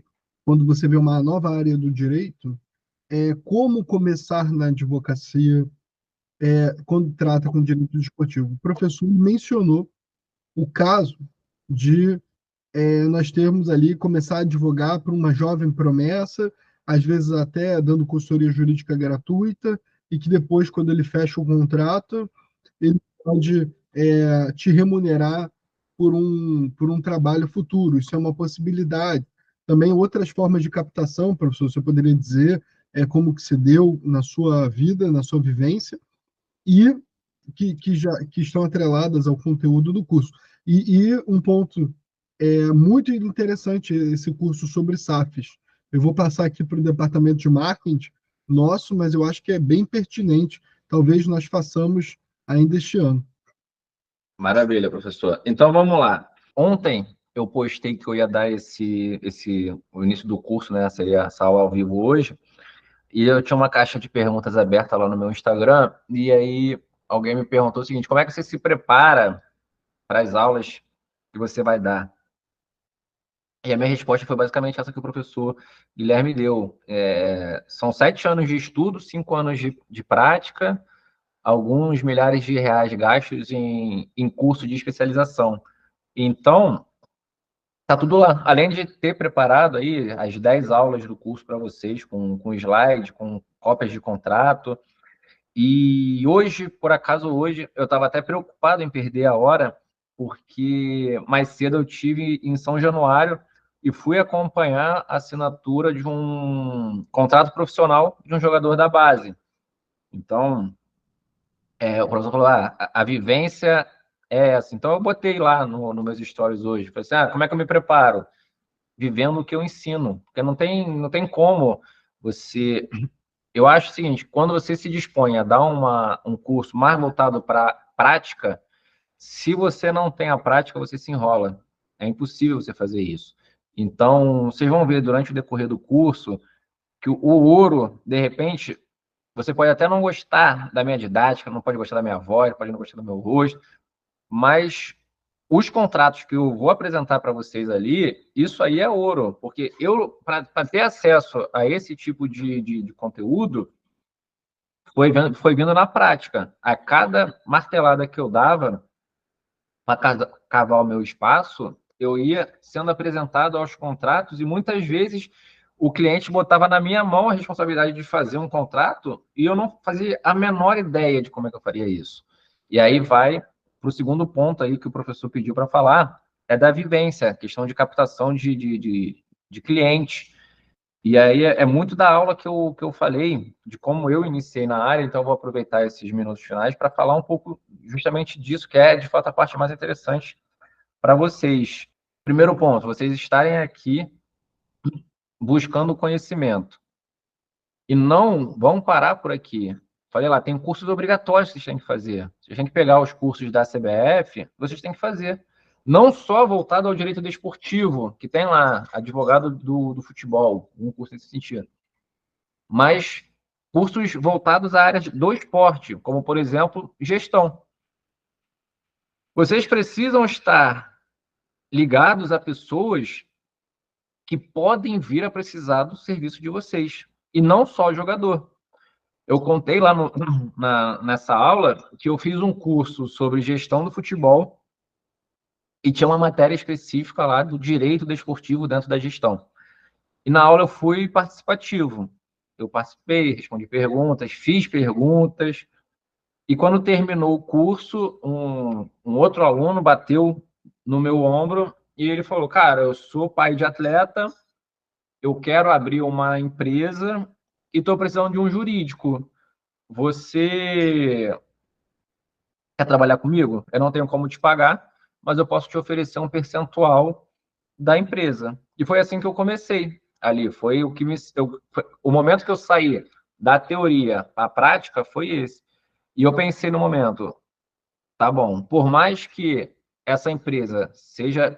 quando você vê uma nova área do direito, como começar na advocacia, quando trata com direito desportivo. O professor mencionou o caso de nós termos ali começar a advogar para uma jovem promessa, às vezes até dando consultoria jurídica gratuita, e que depois, quando ele fecha o contrato, ele pode te remunerar por um trabalho futuro. Isso é uma possibilidade. Também outras formas de captação, professor, você poderia dizer como que se deu na sua vida, na sua vivência, e que estão atreladas ao conteúdo do curso. E um ponto muito interessante, esse curso sobre SAFs. Eu vou passar aqui para o departamento de marketing nosso, mas eu acho que é bem pertinente. Talvez nós façamos ainda este ano. Maravilha, professor. Então vamos lá. Ontem eu postei que eu ia dar o início do curso, né? Seria essa aula ao vivo hoje. E eu tinha uma caixa de perguntas aberta lá no meu Instagram. E aí alguém me perguntou o seguinte: como é que você se prepara para as aulas que você vai dar? E a minha resposta foi basicamente essa que o professor Guilherme deu. São 7 anos de estudo, 5 anos de prática, alguns milhares de reais gastos em curso de especialização. Então, tá tudo lá. Além de ter preparado aí as 10 aulas do curso para vocês, com slide, com cópias de contrato. E hoje, por acaso hoje, eu estava até preocupado em perder a hora, porque mais cedo eu tive em São Januário e fui acompanhar a assinatura de um contrato profissional de um jogador da base. Então, o professor falou, a vivência é essa. Então, eu botei lá no meus stories hoje. Falei assim, como é que eu me preparo? Vivendo o que eu ensino. Porque não tem como você... Eu acho o seguinte, quando você se dispõe a dar um curso mais voltado para prática, se você não tem a prática, você se enrola. É impossível você fazer isso. Então, vocês vão ver durante o decorrer do curso que o ouro, de repente, você pode até não gostar da minha didática, não pode gostar da minha voz, pode não gostar do meu rosto, mas os contratos que eu vou apresentar para vocês ali, isso aí é ouro, porque eu, para ter acesso a esse tipo de conteúdo, foi vindo na prática. A cada martelada que eu dava para cavar o meu espaço, eu ia sendo apresentado aos contratos e muitas vezes o cliente botava na minha mão a responsabilidade de fazer um contrato e eu não fazia a menor ideia de como é que eu faria isso. E aí vai para o segundo ponto aí que o professor pediu para falar, é da vivência, questão de captação de clientes. E aí é muito da aula que eu falei, de como eu iniciei na área, então eu vou aproveitar esses minutos finais para falar um pouco justamente disso, que é, de fato, a parte mais interessante para vocês. Primeiro ponto, vocês estarem aqui buscando conhecimento. E não vão parar por aqui. Falei lá, tem cursos obrigatórios que vocês têm que fazer. Vocês têm que pegar os cursos da CBF, vocês têm que fazer. Não só voltado ao direito desportivo, que tem lá, advogado do futebol, um curso nesse sentido, mas cursos voltados à área do esporte, como, por exemplo, gestão. Vocês precisam estar ligados a pessoas que podem vir a precisar do serviço de vocês, e não só o jogador. Eu contei lá nessa aula que eu fiz um curso sobre gestão do futebol e tinha uma matéria específica lá do direito desportivo dentro da gestão. E na aula eu fui participativo. Eu participei, respondi perguntas, fiz perguntas. E quando terminou o curso, um outro aluno bateu no meu ombro e ele falou: cara, eu sou pai de atleta, eu quero abrir uma empresa e estou precisando de um jurídico. Você quer trabalhar comigo? Eu não tenho como te pagar, mas eu posso te oferecer um percentual da empresa. E foi assim que eu comecei ali. Foi o que o momento que eu saí da teoria para a prática foi esse. E eu pensei no momento, tá bom, por mais que essa empresa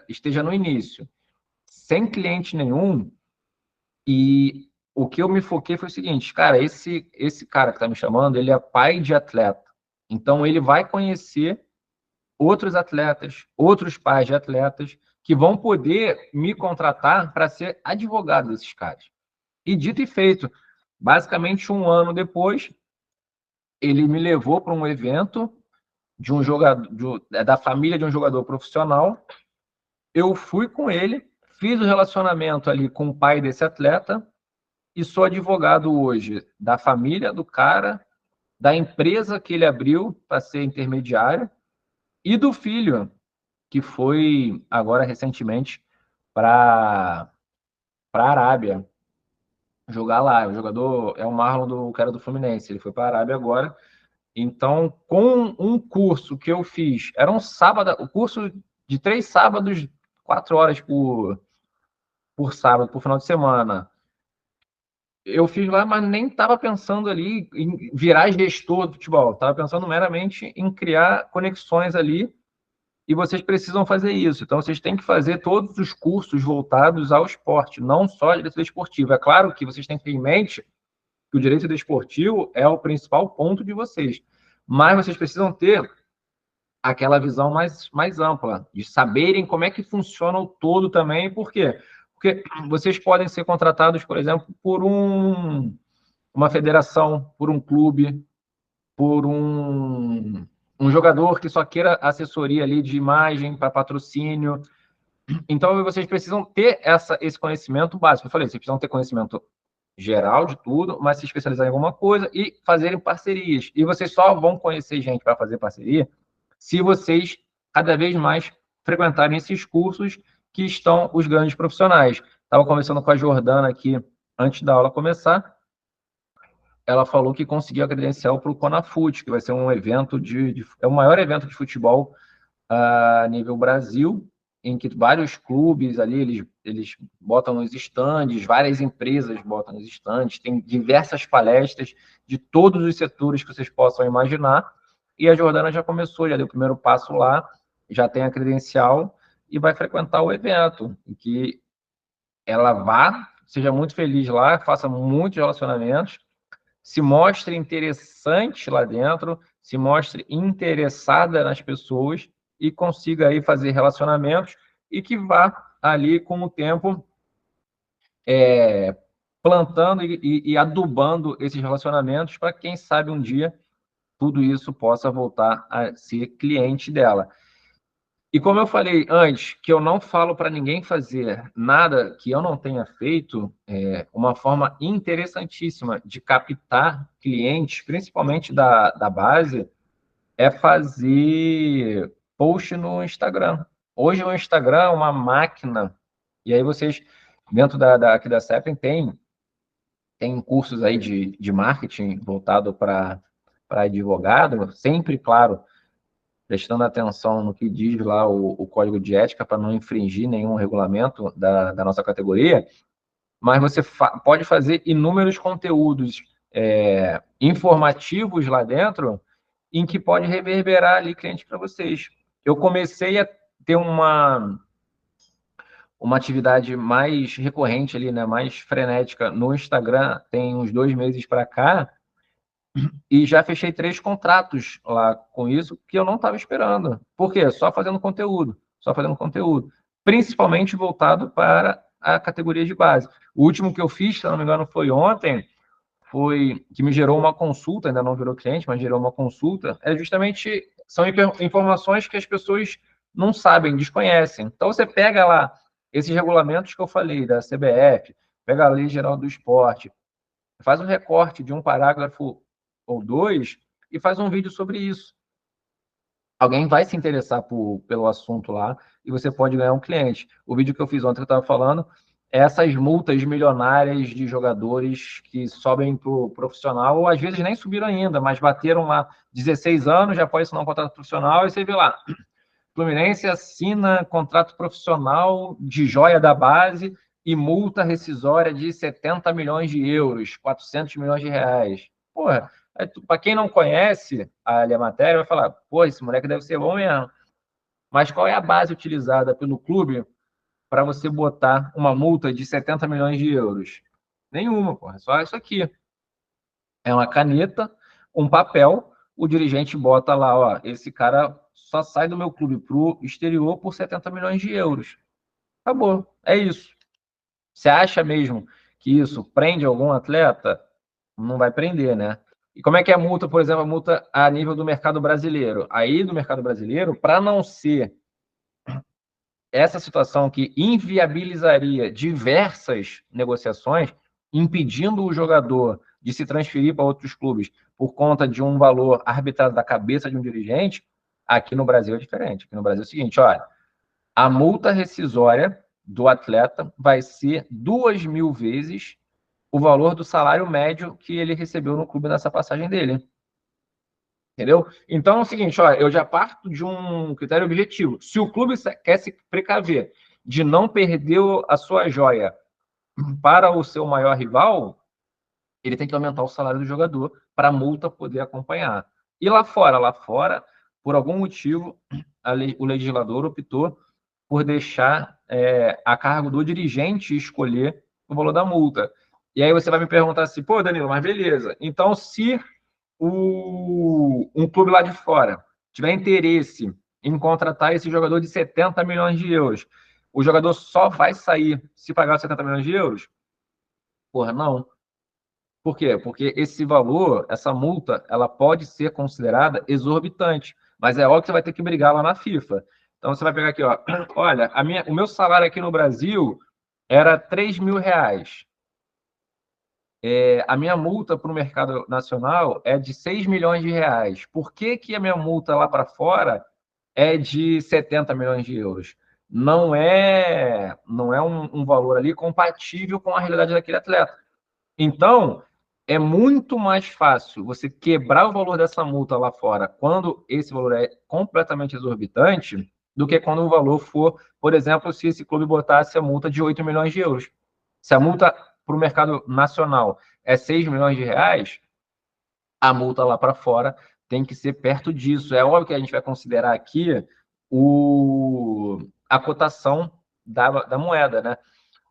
esteja no início, sem cliente nenhum, e o que eu me foquei foi o seguinte, cara, esse cara que está me chamando, ele é pai de atleta. Então, ele vai conhecer outros atletas, outros pais de atletas, que vão poder me contratar para ser advogado desses caras. E dito e feito, basicamente 1 ano depois, ele me levou para um evento de um jogador, da família de um jogador profissional. Eu fui com ele, fiz o relacionamento ali com o pai desse atleta e sou advogado hoje da família do cara, da empresa que ele abriu para ser intermediário e do filho, que foi agora recentemente para a Arábia jogar lá. O jogador é o Marlon, do cara do Fluminense, ele foi para a Arábia agora. Então, com um curso que eu fiz, era um sábado, o curso de 3 sábados, 4 horas por sábado, por final de semana. Eu fiz lá, mas nem estava pensando ali em virar gestor do futebol. Estava pensando meramente em criar conexões ali, e vocês precisam fazer isso. Então, vocês têm que fazer todos os cursos voltados ao esporte, não só direito desportivo. É claro que vocês têm que ter em mente que o direito desportivo é o principal ponto de vocês, mas vocês precisam ter aquela visão mais ampla, de saberem como é que funciona o todo também. Por quê? Porque vocês podem ser contratados, por exemplo, por uma federação, por um clube, por um jogador que só queira assessoria ali de imagem para patrocínio. Então, vocês precisam ter esse conhecimento básico. Eu falei, vocês precisam ter conhecimento geral de tudo, mas se especializar em alguma coisa e fazerem parcerias. E vocês só vão conhecer gente para fazer parceria se vocês cada vez mais frequentarem esses cursos que estão os grandes profissionais. Estava conversando com a Jordana aqui antes da aula começar. Ela falou que conseguiu a credencial para o Conafute, que vai ser um evento é o maior evento de futebol a nível Brasil, em que vários clubes ali, eles botam nos estandes, várias empresas botam nos estandes, tem diversas palestras de todos os setores que vocês possam imaginar, e a Jordana já começou, já deu o primeiro passo lá, já tem a credencial e vai frequentar o evento, em que ela vá, seja muito feliz lá, faça muitos relacionamentos, se mostre interessante lá dentro, se mostre interessada nas pessoas e consiga aí fazer relacionamentos e que vá ali com o tempo plantando e adubando esses relacionamentos para quem sabe um dia tudo isso possa voltar a ser cliente dela. E como eu falei antes, que eu não falo para ninguém fazer nada que eu não tenha feito, uma forma interessantíssima de captar clientes, principalmente da base, é fazer post no Instagram. Hoje o Instagram é uma máquina, e aí vocês, dentro aqui da CEPEN, tem cursos aí de marketing voltado para advogado, sempre, claro, prestando atenção no que diz lá o código de ética para não infringir nenhum regulamento da nossa categoria, mas você pode fazer inúmeros conteúdos informativos lá dentro em que pode reverberar ali cliente para vocês. Eu comecei a ter uma atividade mais recorrente ali, né, mais frenética no Instagram, tem uns 2 meses para cá, e já fechei 3 contratos lá com isso que eu não estava esperando. Por quê? Só fazendo conteúdo, principalmente voltado para a categoria de base. O último que eu fiz, se não me engano, foi ontem, foi que me gerou uma consulta, ainda não virou cliente, mas gerou uma consulta, são informações que as pessoas não sabem, desconhecem. Então, você pega lá esses regulamentos que eu falei, da CBF, pega a Lei Geral do Esporte, faz um recorte de um parágrafo ou 2 e faz um vídeo sobre isso. Alguém vai se interessar pelo assunto lá e você pode ganhar um cliente. O vídeo que eu fiz ontem, que eu estava falando, é essas multas milionárias de jogadores que sobem para o profissional, ou às vezes nem subiram ainda, mas bateram lá 16 anos, já pode assinar um contrato profissional, e você vê lá, Fluminense assina contrato profissional de joia da base e multa rescisória de 70 milhões de euros, 400 milhões de reais. Porra, para quem não conhece a matéria, vai falar, pô, esse moleque deve ser bom mesmo. Mas qual é a base utilizada pelo clube para você botar uma multa de 70 milhões de euros? Nenhuma, porra. É só isso aqui. É uma caneta, um papel, o dirigente bota lá, ó, esse cara só sai do meu clube pro exterior por 70 milhões de euros. Acabou. É isso. Você acha mesmo que isso prende algum atleta? Não vai prender, né? E como é que é a multa, por exemplo, a multa a nível do mercado brasileiro? Aí, do mercado brasileiro, para não ser essa situação que inviabilizaria diversas negociações, impedindo o jogador de se transferir para outros clubes por conta de um valor arbitrado da cabeça de um dirigente, aqui no Brasil é diferente. Aqui no Brasil é o seguinte, olha, a multa rescisória do atleta vai ser 2.000 vezes o valor do salário médio que ele recebeu no clube nessa passagem dele. Entendeu? Então é o seguinte, ó, eu já parto de um critério objetivo. Se o clube quer se precaver de não perder a sua joia para o seu maior rival, ele tem que aumentar o salário do jogador para a multa poder acompanhar. E lá fora, por algum motivo, o legislador optou por deixar a cargo do dirigente escolher o valor da multa. E aí você vai me perguntar assim, pô, Danilo, mas beleza. Então, se um clube lá de fora tiver interesse em contratar esse jogador de 70 milhões de euros, o jogador só vai sair se pagar os 70 milhões de euros? Porra, não. Por quê? Porque esse valor, essa multa, ela pode ser considerada exorbitante, mas é óbvio que você vai ter que brigar lá na FIFA. Então você vai pegar aqui, ó, olha, o meu salário aqui no Brasil era 3.000 reais. A minha multa para o mercado nacional é de 6 milhões de reais. Por que, que a minha multa lá para fora é de 70 milhões de euros? Não é um valor ali compatível com a realidade daquele atleta. Então, é muito mais fácil você quebrar o valor dessa multa lá fora quando esse valor é completamente exorbitante do que quando o valor for, por exemplo, se esse clube botasse a multa de 8 milhões de euros. Se a multa para o mercado nacional é 6 milhões de reais, a multa lá para fora tem que ser perto disso. É óbvio que a gente vai considerar aqui a cotação da moeda, né?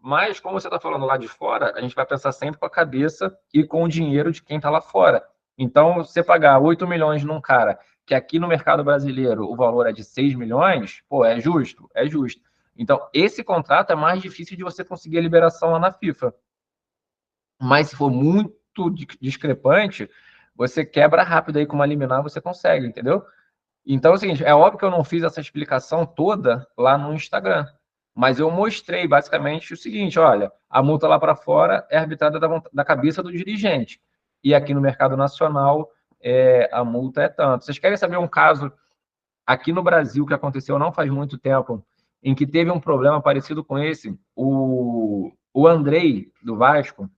Mas, como você está falando lá de fora, a gente vai pensar sempre com a cabeça e com o dinheiro de quem está lá fora. Então, você pagar 8 milhões num cara que aqui no mercado brasileiro o valor é de 6 milhões, pô, é justo, é justo. Então, esse contrato é mais difícil de você conseguir a liberação lá na FIFA. Mas se for muito discrepante, você quebra rápido aí com uma liminar, você consegue, entendeu? Então é o seguinte, é óbvio que eu não fiz essa explicação toda lá no Instagram, mas eu mostrei basicamente o seguinte, olha, a multa lá para fora é arbitrada da cabeça do dirigente, e aqui no mercado nacional a multa é tanto. Vocês querem saber um caso aqui no Brasil que aconteceu não faz muito tempo, em que teve um problema parecido com esse? O Andrei, do Vasco,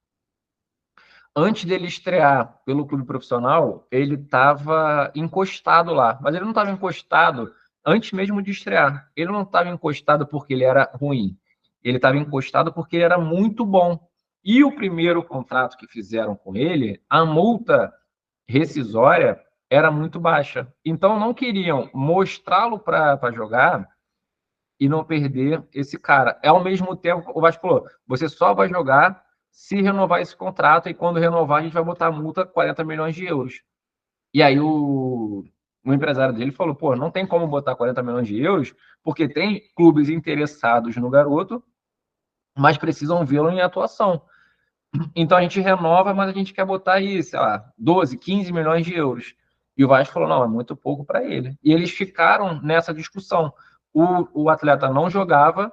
antes dele estrear pelo clube profissional, ele estava encostado lá. Mas ele não estava encostado antes mesmo de estrear. Ele não estava encostado porque ele era ruim. Ele estava encostado porque ele era muito bom. E o primeiro contrato que fizeram com ele, a multa rescisória era muito baixa. Então não queriam mostrá-lo para jogar e não perder esse cara. Ao mesmo tempo, o Vasco falou: você só vai jogar se renovar esse contrato, e quando renovar, a gente vai botar a multa 40 milhões de euros. E aí o empresário dele falou: pô, não tem como botar 40 milhões de euros, porque tem clubes interessados no garoto, mas precisam vê-lo em atuação. Então a gente renova, mas a gente quer botar aí, sei lá, 12, 15 milhões de euros. E o Vasco falou: não, é muito pouco para ele. E eles ficaram nessa discussão. O atleta não jogava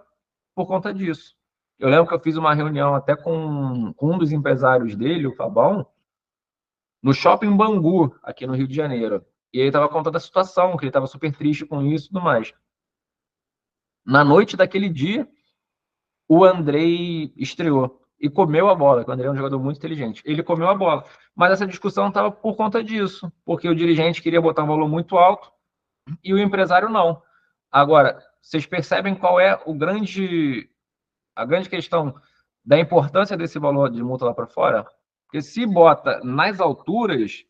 por conta disso. Eu lembro que eu fiz uma reunião até com um dos empresários dele, o Fabão, no Shopping Bangu, aqui no Rio de Janeiro. E ele estava contando a situação, que ele estava super triste com isso e tudo mais. Na noite daquele dia, o Andrei estreou e comeu a bola, que o Andrei é um jogador muito inteligente. Ele comeu a bola. Mas essa discussão estava por conta disso, porque o dirigente queria botar um valor muito alto e o empresário não. Agora, vocês percebem qual é a grande questão da importância desse valor de multa lá para fora? Porque se bota nas alturas,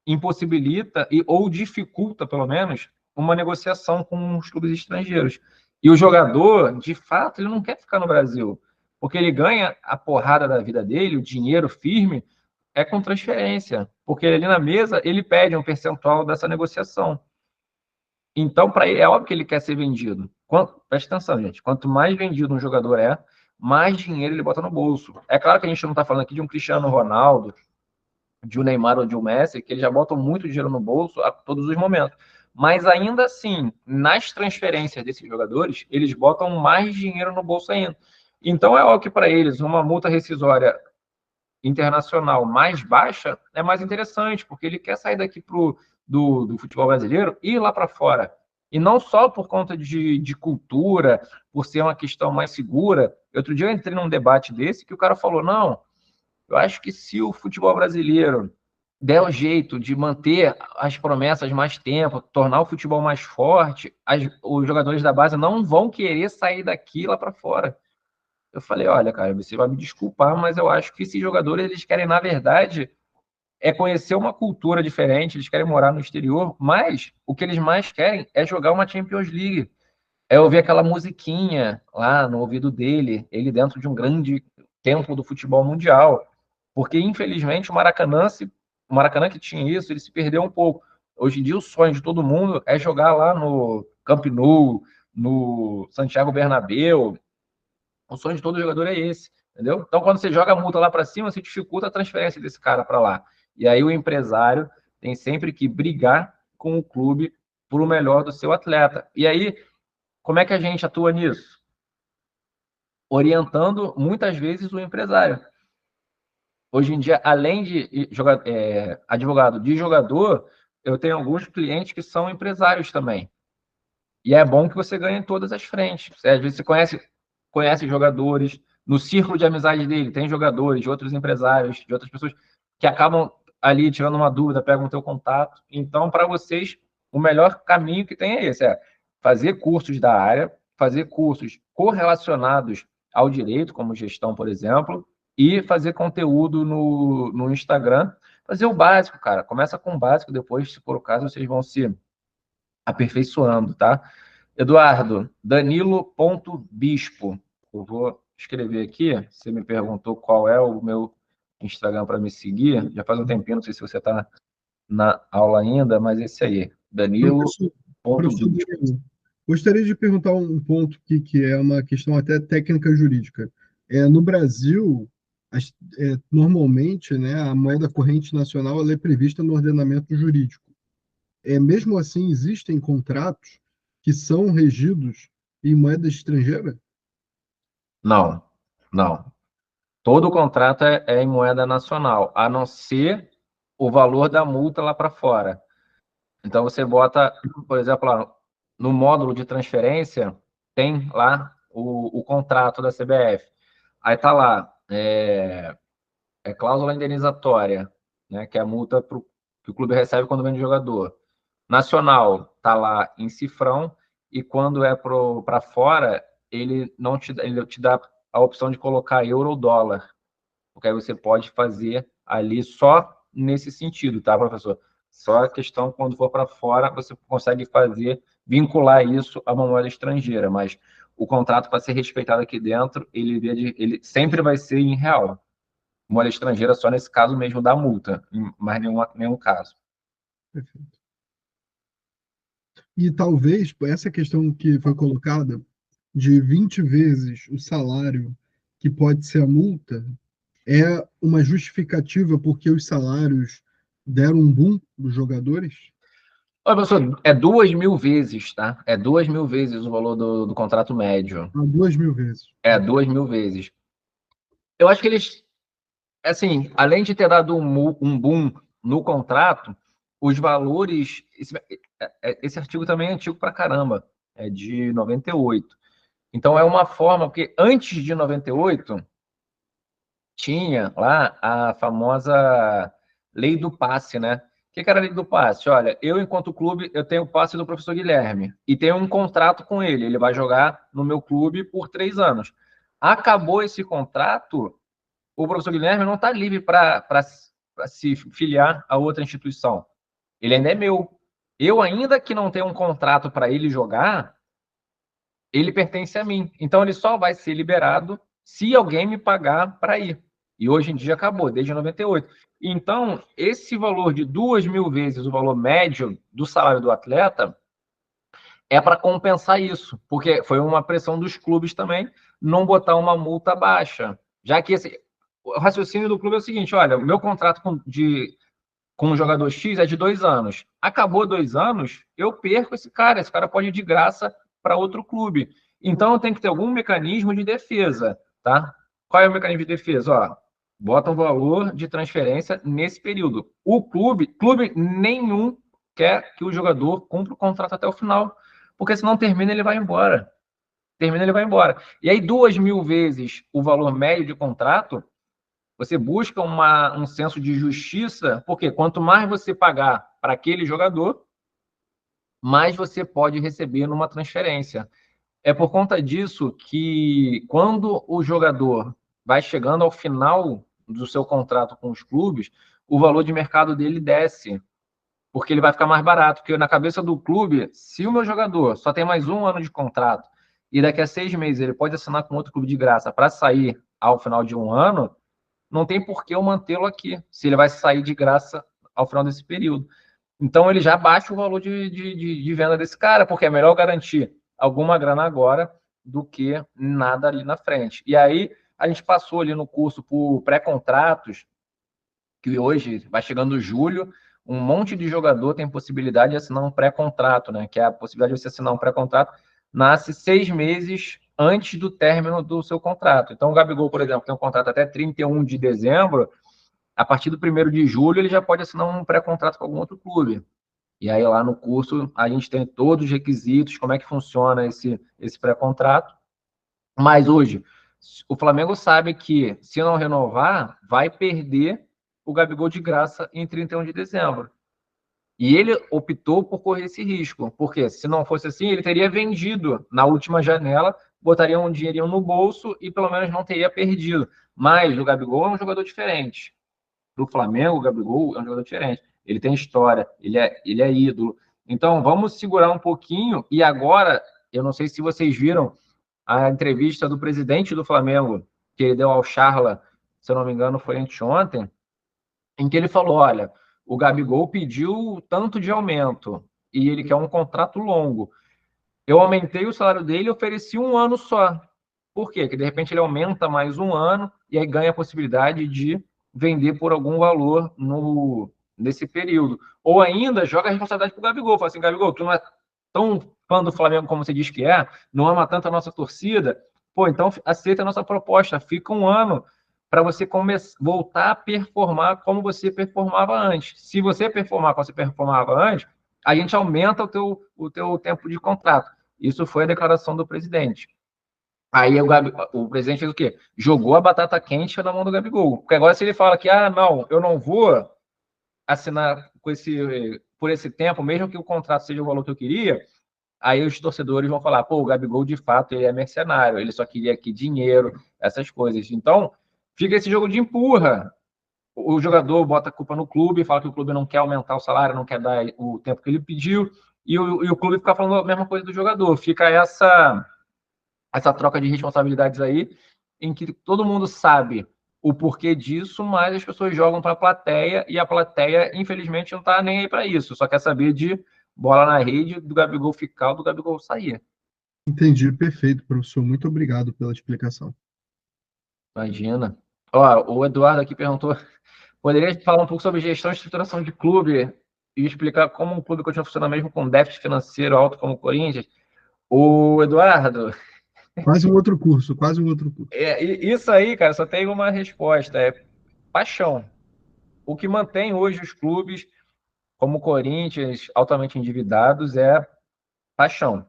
impossibilita ou dificulta, pelo menos, uma negociação com os clubes estrangeiros. E o jogador, de fato, ele não quer ficar no Brasil. Porque ele ganha a porrada da vida dele, o dinheiro firme, é com transferência. Porque ali na mesa, ele pede um percentual dessa negociação. Então, para ele, é óbvio que ele quer ser vendido. Presta atenção, gente. Quanto mais vendido um jogador é, mais dinheiro ele bota no bolso. É claro que a gente não está falando aqui de um Cristiano Ronaldo, de um Neymar ou de um Messi, que eles já botam muito dinheiro no bolso a todos os momentos. Mas ainda assim, nas transferências desses jogadores, eles botam mais dinheiro no bolso ainda. Então é óbvio que para eles uma multa rescisória internacional mais baixa é mais interessante, porque ele quer sair daqui do futebol brasileiro e ir lá para fora. E não só por conta de cultura, por ser uma questão mais segura. Outro dia eu entrei num debate desse que o cara falou: não, eu acho que se o futebol brasileiro der o jeito de manter as promessas mais tempo, tornar o futebol mais forte, os jogadores da base não vão querer sair daqui lá para fora. Eu falei, olha, cara, você vai me desculpar, mas eu acho que esses jogadores, eles querem, na verdade, conhecer uma cultura diferente, eles querem morar no exterior, mas o que eles mais querem é jogar uma Champions League. É ouvir aquela musiquinha lá no ouvido dele, ele dentro de um grande templo do futebol mundial. Porque, infelizmente, o Maracanã que tinha isso, ele se perdeu um pouco. Hoje em dia, o sonho de todo mundo é jogar lá no Camp Nou, no Santiago Bernabéu. O sonho de todo jogador é esse, entendeu? Então, quando você joga a multa lá para cima, você dificulta a transferência desse cara para lá. E aí o empresário tem sempre que brigar com o clube por o melhor do seu atleta. E aí, como é que a gente atua nisso? Orientando, muitas vezes, o empresário. Hoje em dia, além de advogado de jogador, eu tenho alguns clientes que são empresários também. E é bom que você ganhe em todas as frentes. Às vezes você conhece jogadores, no círculo de amizade dele, tem jogadores de outros empresários, de outras pessoas que acabam ali tirando uma dúvida, pegam o teu contato. Então, para vocês, o melhor caminho que tem é esse, fazer cursos da área, fazer cursos correlacionados ao direito, como gestão, por exemplo, e fazer conteúdo no Instagram. Fazer o básico, cara. Começa com o básico, depois, se for o caso, vocês vão se aperfeiçoando, tá? Eduardo, Danilo.bispo. Eu vou escrever aqui. Você me perguntou qual é o meu Instagram para me seguir. Já faz um tempinho, não sei se você está na aula ainda, mas esse aí, Professor, professor Danilo.bispo. Danilo, gostaria de perguntar um ponto que é uma questão até técnica jurídica. No Brasil, normalmente, né, a moeda corrente nacional ela é prevista no ordenamento jurídico. Mesmo assim, existem contratos que são regidos em moeda estrangeira? Não, não. Todo contrato é em moeda nacional, a não ser o valor da multa lá para fora. Então, você bota, por exemplo, lá, no módulo de transferência, tem lá o contrato da CBF. Aí tá lá, cláusula indenizatória, né, que é a multa que o clube recebe quando vende o jogador. Nacional, tá lá em cifrão, e quando é para fora, ele te dá a opção de colocar euro ou dólar, porque aí você pode fazer ali só nesse sentido, tá, professor? Só a questão, quando for para fora, você consegue vincular isso a uma moeda estrangeira, mas o contrato, para ser respeitado aqui dentro, ele sempre vai ser em real. Moeda estrangeira só nesse caso mesmo da multa, em mais nenhum caso. Perfeito. E talvez essa questão que foi colocada de 20 vezes o salário que pode ser a multa é uma justificativa porque os salários deram um boom dos jogadores? Olha, professor, é 2.000 vezes, tá? É 2.000 vezes o valor do contrato médio. 2.000 vezes. É 2.000 vezes. Eu acho que eles, assim, além de ter dado um boom no contrato, os valores. Esse artigo também é antigo pra caramba, é de 98. Então, é uma forma, porque antes de 98, tinha lá a famosa lei do passe, né? O que era a lei do passe? Olha, eu, enquanto clube, eu tenho o passe do professor Guilherme e tenho um contrato com ele. Ele vai jogar no meu clube por 3 anos. Acabou esse contrato, o professor Guilherme não está livre para se filiar a outra instituição. Ele ainda é meu. Eu, ainda que não tenha um contrato para ele jogar, ele pertence a mim. Então, ele só vai ser liberado se alguém me pagar para ir. E hoje em dia acabou, desde 98. Então, esse valor de 2.000 vezes o valor médio do salário do atleta é para compensar isso, porque foi uma pressão dos clubes também não botar uma multa baixa. Já que o raciocínio do clube é o seguinte: olha, o meu contrato com o jogador X é de 2 anos. Acabou 2 anos, eu perco esse cara pode ir de graça para outro clube. Então eu tenho que ter algum mecanismo de defesa, tá? Qual é o mecanismo de defesa? Ó, bota um valor de transferência nesse período. O clube nenhum quer que o jogador cumpra o contrato até o final, porque senão termina ele vai embora. Termina ele vai embora. E aí 2.000 vezes o valor médio de contrato, você busca um senso de justiça, porque quanto mais você pagar para aquele jogador, mais você pode receber numa transferência. É por conta disso que, quando o jogador vai chegando ao final do seu contrato com os clubes, o valor de mercado dele desce, porque ele vai ficar mais barato. Porque na cabeça do clube, se o meu jogador só tem mais 1 ano de contrato e daqui a 6 meses ele pode assinar com outro clube de graça para sair ao final de 1 ano, não tem por que eu mantê-lo aqui, se ele vai sair de graça ao final desse período. Então, ele já baixa o valor de venda desse cara, porque é melhor garantir alguma grana agora do que nada ali na frente. E aí, a gente passou ali no curso por pré-contratos, que hoje vai chegando julho, um monte de jogador tem possibilidade de assinar um pré-contrato, né? Que é a possibilidade de você assinar um pré-contrato, nasce 6 meses antes do término do seu contrato. Então, o Gabigol, por exemplo, tem um contrato até 31 de dezembro, a partir do 1º de julho ele já pode assinar um pré-contrato com algum outro clube. E aí lá no curso a gente tem todos os requisitos, como é que funciona esse pré-contrato. Mas hoje, o Flamengo sabe que, se não renovar, vai perder o Gabigol de graça em 31 de dezembro. E ele optou por correr esse risco, porque se não fosse assim, ele teria vendido na última janela, botaria um dinheirinho no bolso e pelo menos não teria perdido. Mas o Gabigol é um jogador diferente. Do Flamengo, o Gabigol é um jogador diferente. Ele tem história, ele é ídolo. Então, vamos segurar um pouquinho. E agora, eu não sei se vocês viram a entrevista do presidente do Flamengo, que ele deu ao Charla, se eu não me engano, foi anteontem, em que ele falou: olha, o Gabigol pediu tanto de aumento e ele quer um contrato longo. Eu aumentei o salário dele e ofereci 1 ano só. Por quê? Porque de repente ele aumenta mais 1 ano e aí ganha a possibilidade de vender por algum valor nesse período. Ou ainda joga a responsabilidade para o Gabigol. Fala assim: Gabigol, tu não é tão fã do Flamengo como você diz que é, não ama tanto a nossa torcida, pô, então aceita a nossa proposta, fica 1 ano para você voltar a performar como você performava antes. Se você performar como você performava antes, a gente aumenta o teu tempo de contrato. Isso foi a declaração do presidente. Aí o presidente fez o quê? Jogou a batata quente na mão do Gabigol. Porque agora, se ele fala que, não, eu não vou assinar por esse tempo, mesmo que o contrato seja o valor que eu queria, aí os torcedores vão falar: pô, o Gabigol, de fato, ele é mercenário, ele só queria aqui dinheiro, essas coisas. Então, fica esse jogo de empurra. O jogador bota a culpa no clube, fala que o clube não quer aumentar o salário, não quer dar o tempo que ele pediu, e o clube fica falando a mesma coisa do jogador. Fica essa troca de responsabilidades aí, em que todo mundo sabe o porquê disso, mas as pessoas jogam para a plateia, e a plateia, infelizmente, não está nem aí para isso, só quer saber de bola na rede, do Gabigol ficar ou do Gabigol sair. Entendi, perfeito, professor. Muito obrigado pela explicação. Imagina. Ó, o Eduardo aqui perguntou: poderia falar um pouco sobre gestão e estruturação de clube e explicar como um clube continua funcionando mesmo com déficit financeiro alto como o Corinthians? O Eduardo, Quase um outro curso, quase um outro curso. isso aí, cara, só tem uma resposta: é paixão. O que mantém hoje os clubes, como o Corinthians, altamente endividados, é paixão.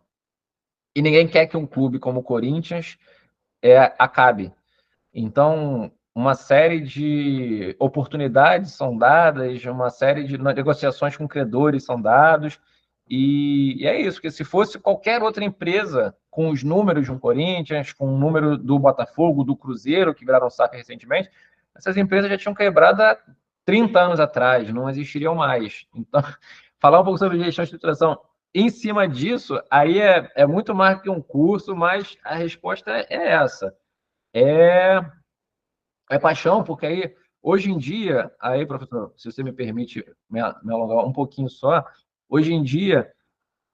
E ninguém quer que um clube como o Corinthians acabe. Então, uma série de oportunidades são dadas, uma série de negociações com credores são dados, e é isso, porque se fosse qualquer outra empresa com os números de um Corinthians, com o número do Botafogo, do Cruzeiro, que viraram SAF recentemente, essas empresas já tinham quebrado há 30 anos atrás, não existiriam mais. Então, falar um pouco sobre gestão e estruturação em cima disso, aí é muito mais que um curso, mas a resposta é essa. É, é paixão, porque aí, hoje em dia, aí, professor, se você me permite me alongar um pouquinho só, hoje em dia,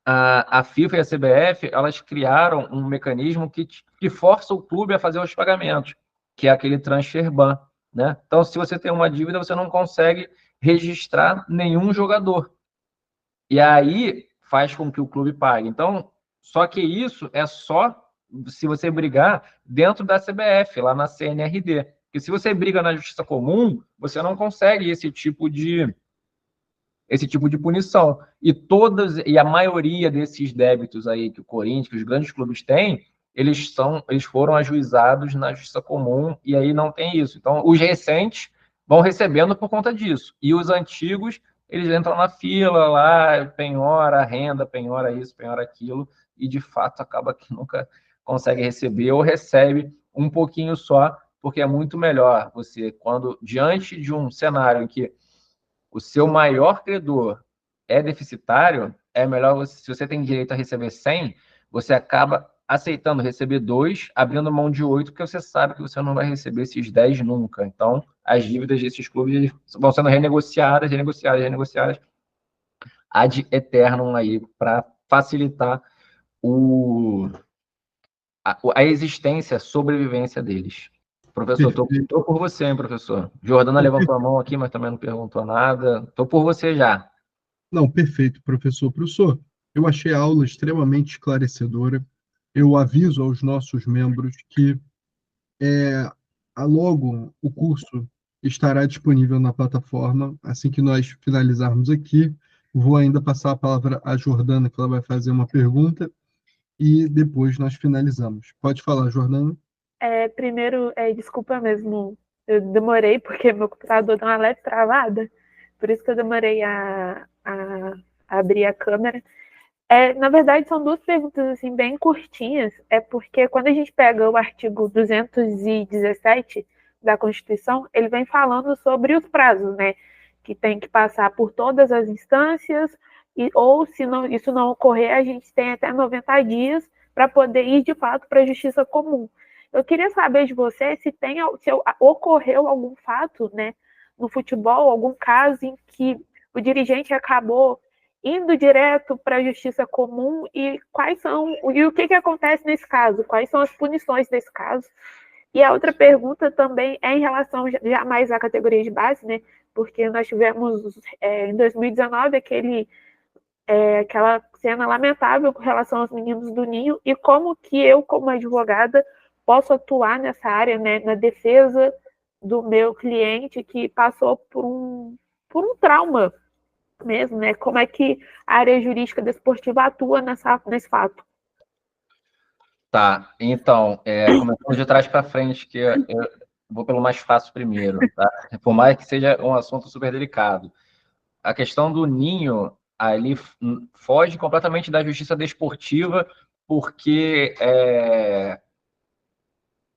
a FIFA e a CBF, elas criaram um mecanismo que força o clube a fazer os pagamentos, que é aquele transfer ban, né? Então, se você tem uma dívida, você não consegue registrar nenhum jogador. E aí faz com que o clube pague. Então, só que isso é só se você brigar dentro da CBF, lá na CNRD. Porque se você briga na justiça comum, você não consegue esse tipo de punição. E a maioria desses débitos aí que o Corinthians, que os grandes clubes têm, eles foram ajuizados na justiça comum e aí não tem isso. Então, os recentes vão recebendo por conta disso. E os antigos, eles entram na fila lá, penhora a renda, penhora isso, penhora aquilo, e de fato acaba que nunca consegue receber ou recebe um pouquinho só, porque é muito melhor você, quando diante de um cenário em que o seu maior credor é deficitário, é melhor você, se você tem direito a receber 100, você acaba aceitando receber 2, abrindo mão de 8, porque você sabe que você não vai receber esses 10 nunca. Então, as dívidas desses clubes vão sendo renegociadas, renegociadas, renegociadas ad eternum aí, para facilitar a existência, a sobrevivência deles. Professor, Perfeito. estou por você, hein, professor. Jordana levantou a mão aqui, mas também não perguntou nada. Estou por você já. Não, perfeito, professor. Professor, eu achei a aula extremamente esclarecedora. Eu aviso aos nossos membros que logo o curso estará disponível na plataforma. Assim que nós finalizarmos aqui, vou ainda passar a palavra à Jordana, que ela vai fazer uma pergunta, e depois nós finalizamos. Pode falar, Jordana? Primeiro, desculpa mesmo, eu demorei porque meu computador deu uma leve travada, por isso que eu demorei a abrir a câmera. Na verdade, são duas perguntas assim, bem curtinhas, porque quando a gente pega o artigo 217 da Constituição, ele vem falando sobre os prazos, né? Que tem que passar por todas as instâncias, ou se não, isso não ocorrer, a gente tem até 90 dias para poder ir de fato para a justiça comum. Eu queria saber de você se ocorreu algum fato, né, no futebol, algum caso em que o dirigente acabou indo direto para a justiça comum e o que acontece nesse caso? Quais são as punições desse caso? E a outra pergunta também é em relação já mais à categoria de base, né? Porque nós tivemos em 2019 aquela cena lamentável com relação aos meninos do Ninho e como que eu, como advogada, posso atuar nessa área, né, na defesa do meu cliente que passou por um trauma mesmo, né? Como é que a área jurídica desportiva atua nesse fato? Tá, então, começando de trás para frente, que eu vou pelo mais fácil primeiro, tá? Por mais que seja um assunto super delicado. A questão do Ninho, ali foge completamente da justiça desportiva, porque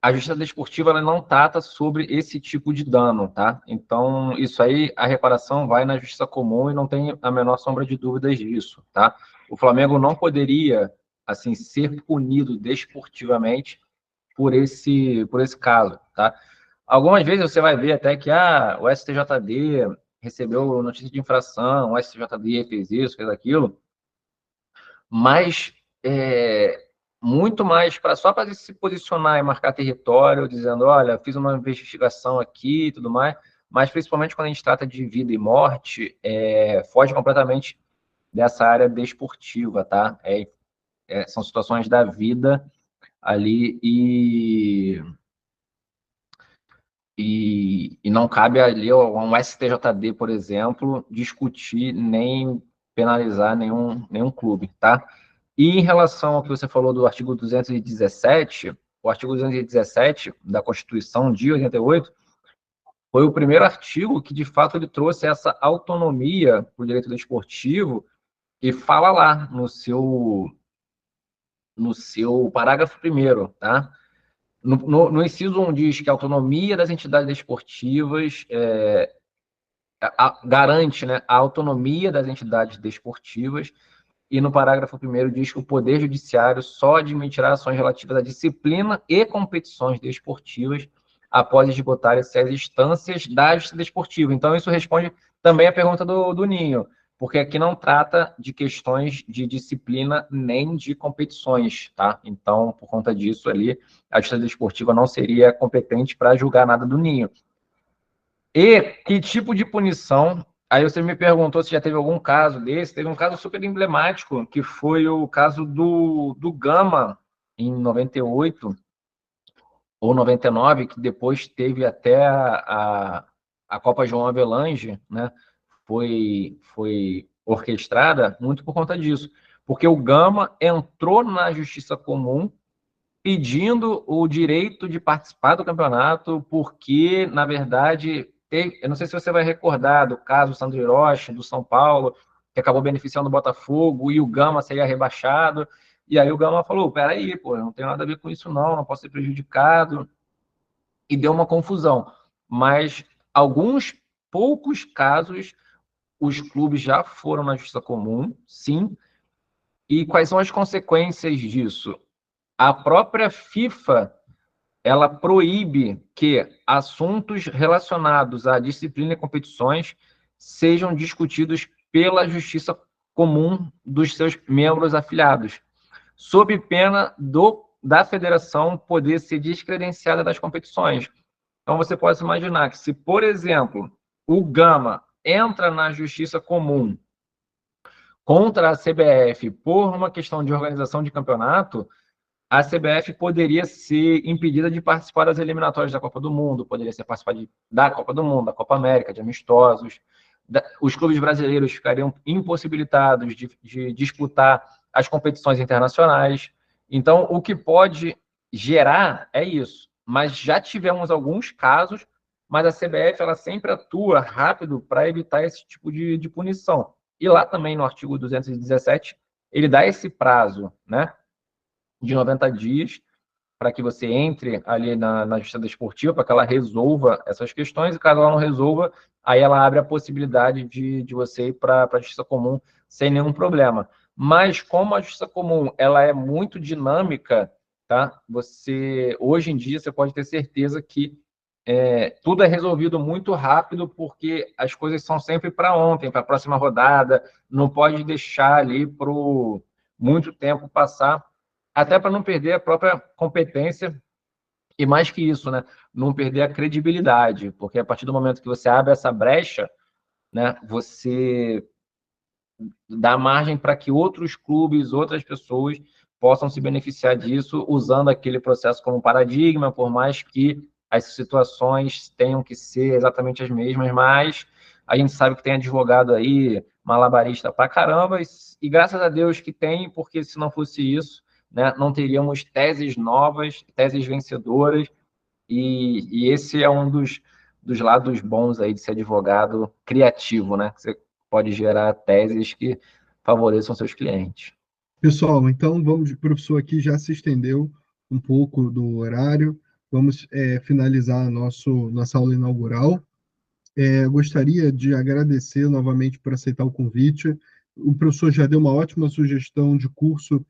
a justiça desportiva ela não trata sobre esse tipo de dano, tá? Então, isso aí, a reparação vai na justiça comum e não tem a menor sombra de dúvidas disso, tá? O Flamengo não poderia, assim, ser punido desportivamente por esse caso, tá? Algumas vezes você vai ver até que o STJD recebeu notícia de infração, o STJD fez isso, fez aquilo, mas muito mais só para se posicionar e marcar território, dizendo, olha, fiz uma investigação aqui e tudo mais, mas principalmente quando a gente trata de vida e morte, foge completamente dessa área desportiva, tá? São situações da vida ali e não cabe ali um STJD, por exemplo, discutir nem penalizar nenhum clube, tá? E em relação ao que você falou do artigo 217, o artigo 217 da Constituição de 88 foi o primeiro artigo que, de fato, ele trouxe essa autonomia para o direito desportivo e fala lá no seu parágrafo primeiro, tá? No inciso 1 diz que a autonomia das entidades desportivas garante, né, a autonomia das entidades desportivas e no parágrafo 1º diz que o Poder Judiciário só admitirá ações relativas à disciplina e competições desportivas após esgotarem-se as instâncias da Justiça Desportiva. Então, isso responde também à pergunta do Ninho, porque aqui não trata de questões de disciplina nem de competições, tá? Então, por conta disso ali, a Justiça Desportiva não seria competente para julgar nada do Ninho. E que tipo de punição? Aí você me perguntou se já teve algum caso desse. Teve um caso super emblemático, que foi o caso do Gama, em 98 ou 99, que depois teve até a Copa João Avelange, né? Foi orquestrada muito por conta disso. Porque o Gama entrou na Justiça Comum pedindo o direito de participar do campeonato, porque, na verdade, eu não sei se você vai recordar do caso Sandro Hiroshi, do São Paulo, que acabou beneficiando o Botafogo, e o Gama seria rebaixado, e aí o Gama falou, peraí, pô, não tem nada a ver com isso não posso ser prejudicado, e deu uma confusão. Mas alguns poucos casos, os clubes já foram na Justiça Comum, sim, e quais são as consequências disso? A própria FIFA, ela proíbe que assuntos relacionados à disciplina e competições sejam discutidos pela Justiça Comum dos seus membros afiliados, sob pena da federação poder ser descredenciada das competições. Então, você pode imaginar que se, por exemplo, o Gama entra na Justiça Comum contra a CBF por uma questão de organização de campeonato, a CBF poderia ser impedida de participar das eliminatórias da Copa do Mundo, poderia ser participar da Copa do Mundo, da Copa América, de amistosos. Os clubes brasileiros ficariam impossibilitados de disputar as competições internacionais. Então, o que pode gerar é isso. Mas já tivemos alguns casos, mas a CBF ela sempre atua rápido para evitar esse tipo de punição. E lá também, no artigo 217, ele dá esse prazo, né, de 90 dias para que você entre ali na Justiça Desportiva, para que ela resolva essas questões, e caso ela não resolva, aí ela abre a possibilidade de você ir para a Justiça Comum sem nenhum problema. Mas como a Justiça Comum ela é muito dinâmica, tá? Hoje em dia, você pode ter certeza que tudo é resolvido muito rápido, porque as coisas são sempre para ontem, para a próxima rodada, não pode deixar ali por muito tempo passar, até para não perder a própria competência e, mais que isso, né, não perder a credibilidade, porque a partir do momento que você abre essa brecha, né, você dá margem para que outros clubes, outras pessoas possam se beneficiar disso usando aquele processo como paradigma, por mais que as situações tenham que ser exatamente as mesmas, mas a gente sabe que tem advogado aí, malabarista pra caramba, e graças a Deus que tem, porque se não fosse isso, né, não teríamos teses novas, teses vencedoras, e esse é um dos lados bons aí de ser advogado criativo, né? Você pode gerar teses que favoreçam seus clientes. Pessoal, então vamos, o professor aqui já se estendeu um pouco do horário, vamos finalizar nossa aula inaugural. Gostaria de agradecer novamente por aceitar o convite. O professor já deu uma ótima sugestão de curso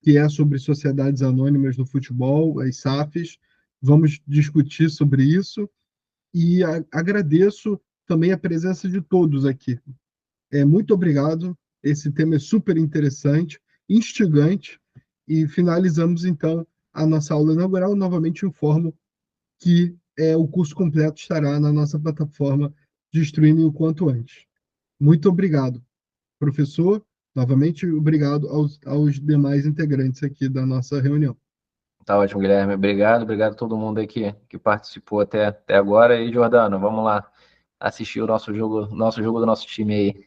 que é sobre sociedades anônimas no futebol, as SAFs. Vamos discutir sobre isso e agradeço também a presença de todos aqui. Muito obrigado. Esse tema é super interessante, instigante. E finalizamos, então, a nossa aula inaugural. Novamente informo que o curso completo estará na nossa plataforma de streaming o quanto antes. Muito obrigado, professor. Novamente, obrigado aos demais integrantes aqui da nossa reunião. Tá ótimo, Guilherme. Obrigado a todo mundo aí que participou até agora. E, Jordano, vamos lá assistir o nosso jogo do nosso time aí.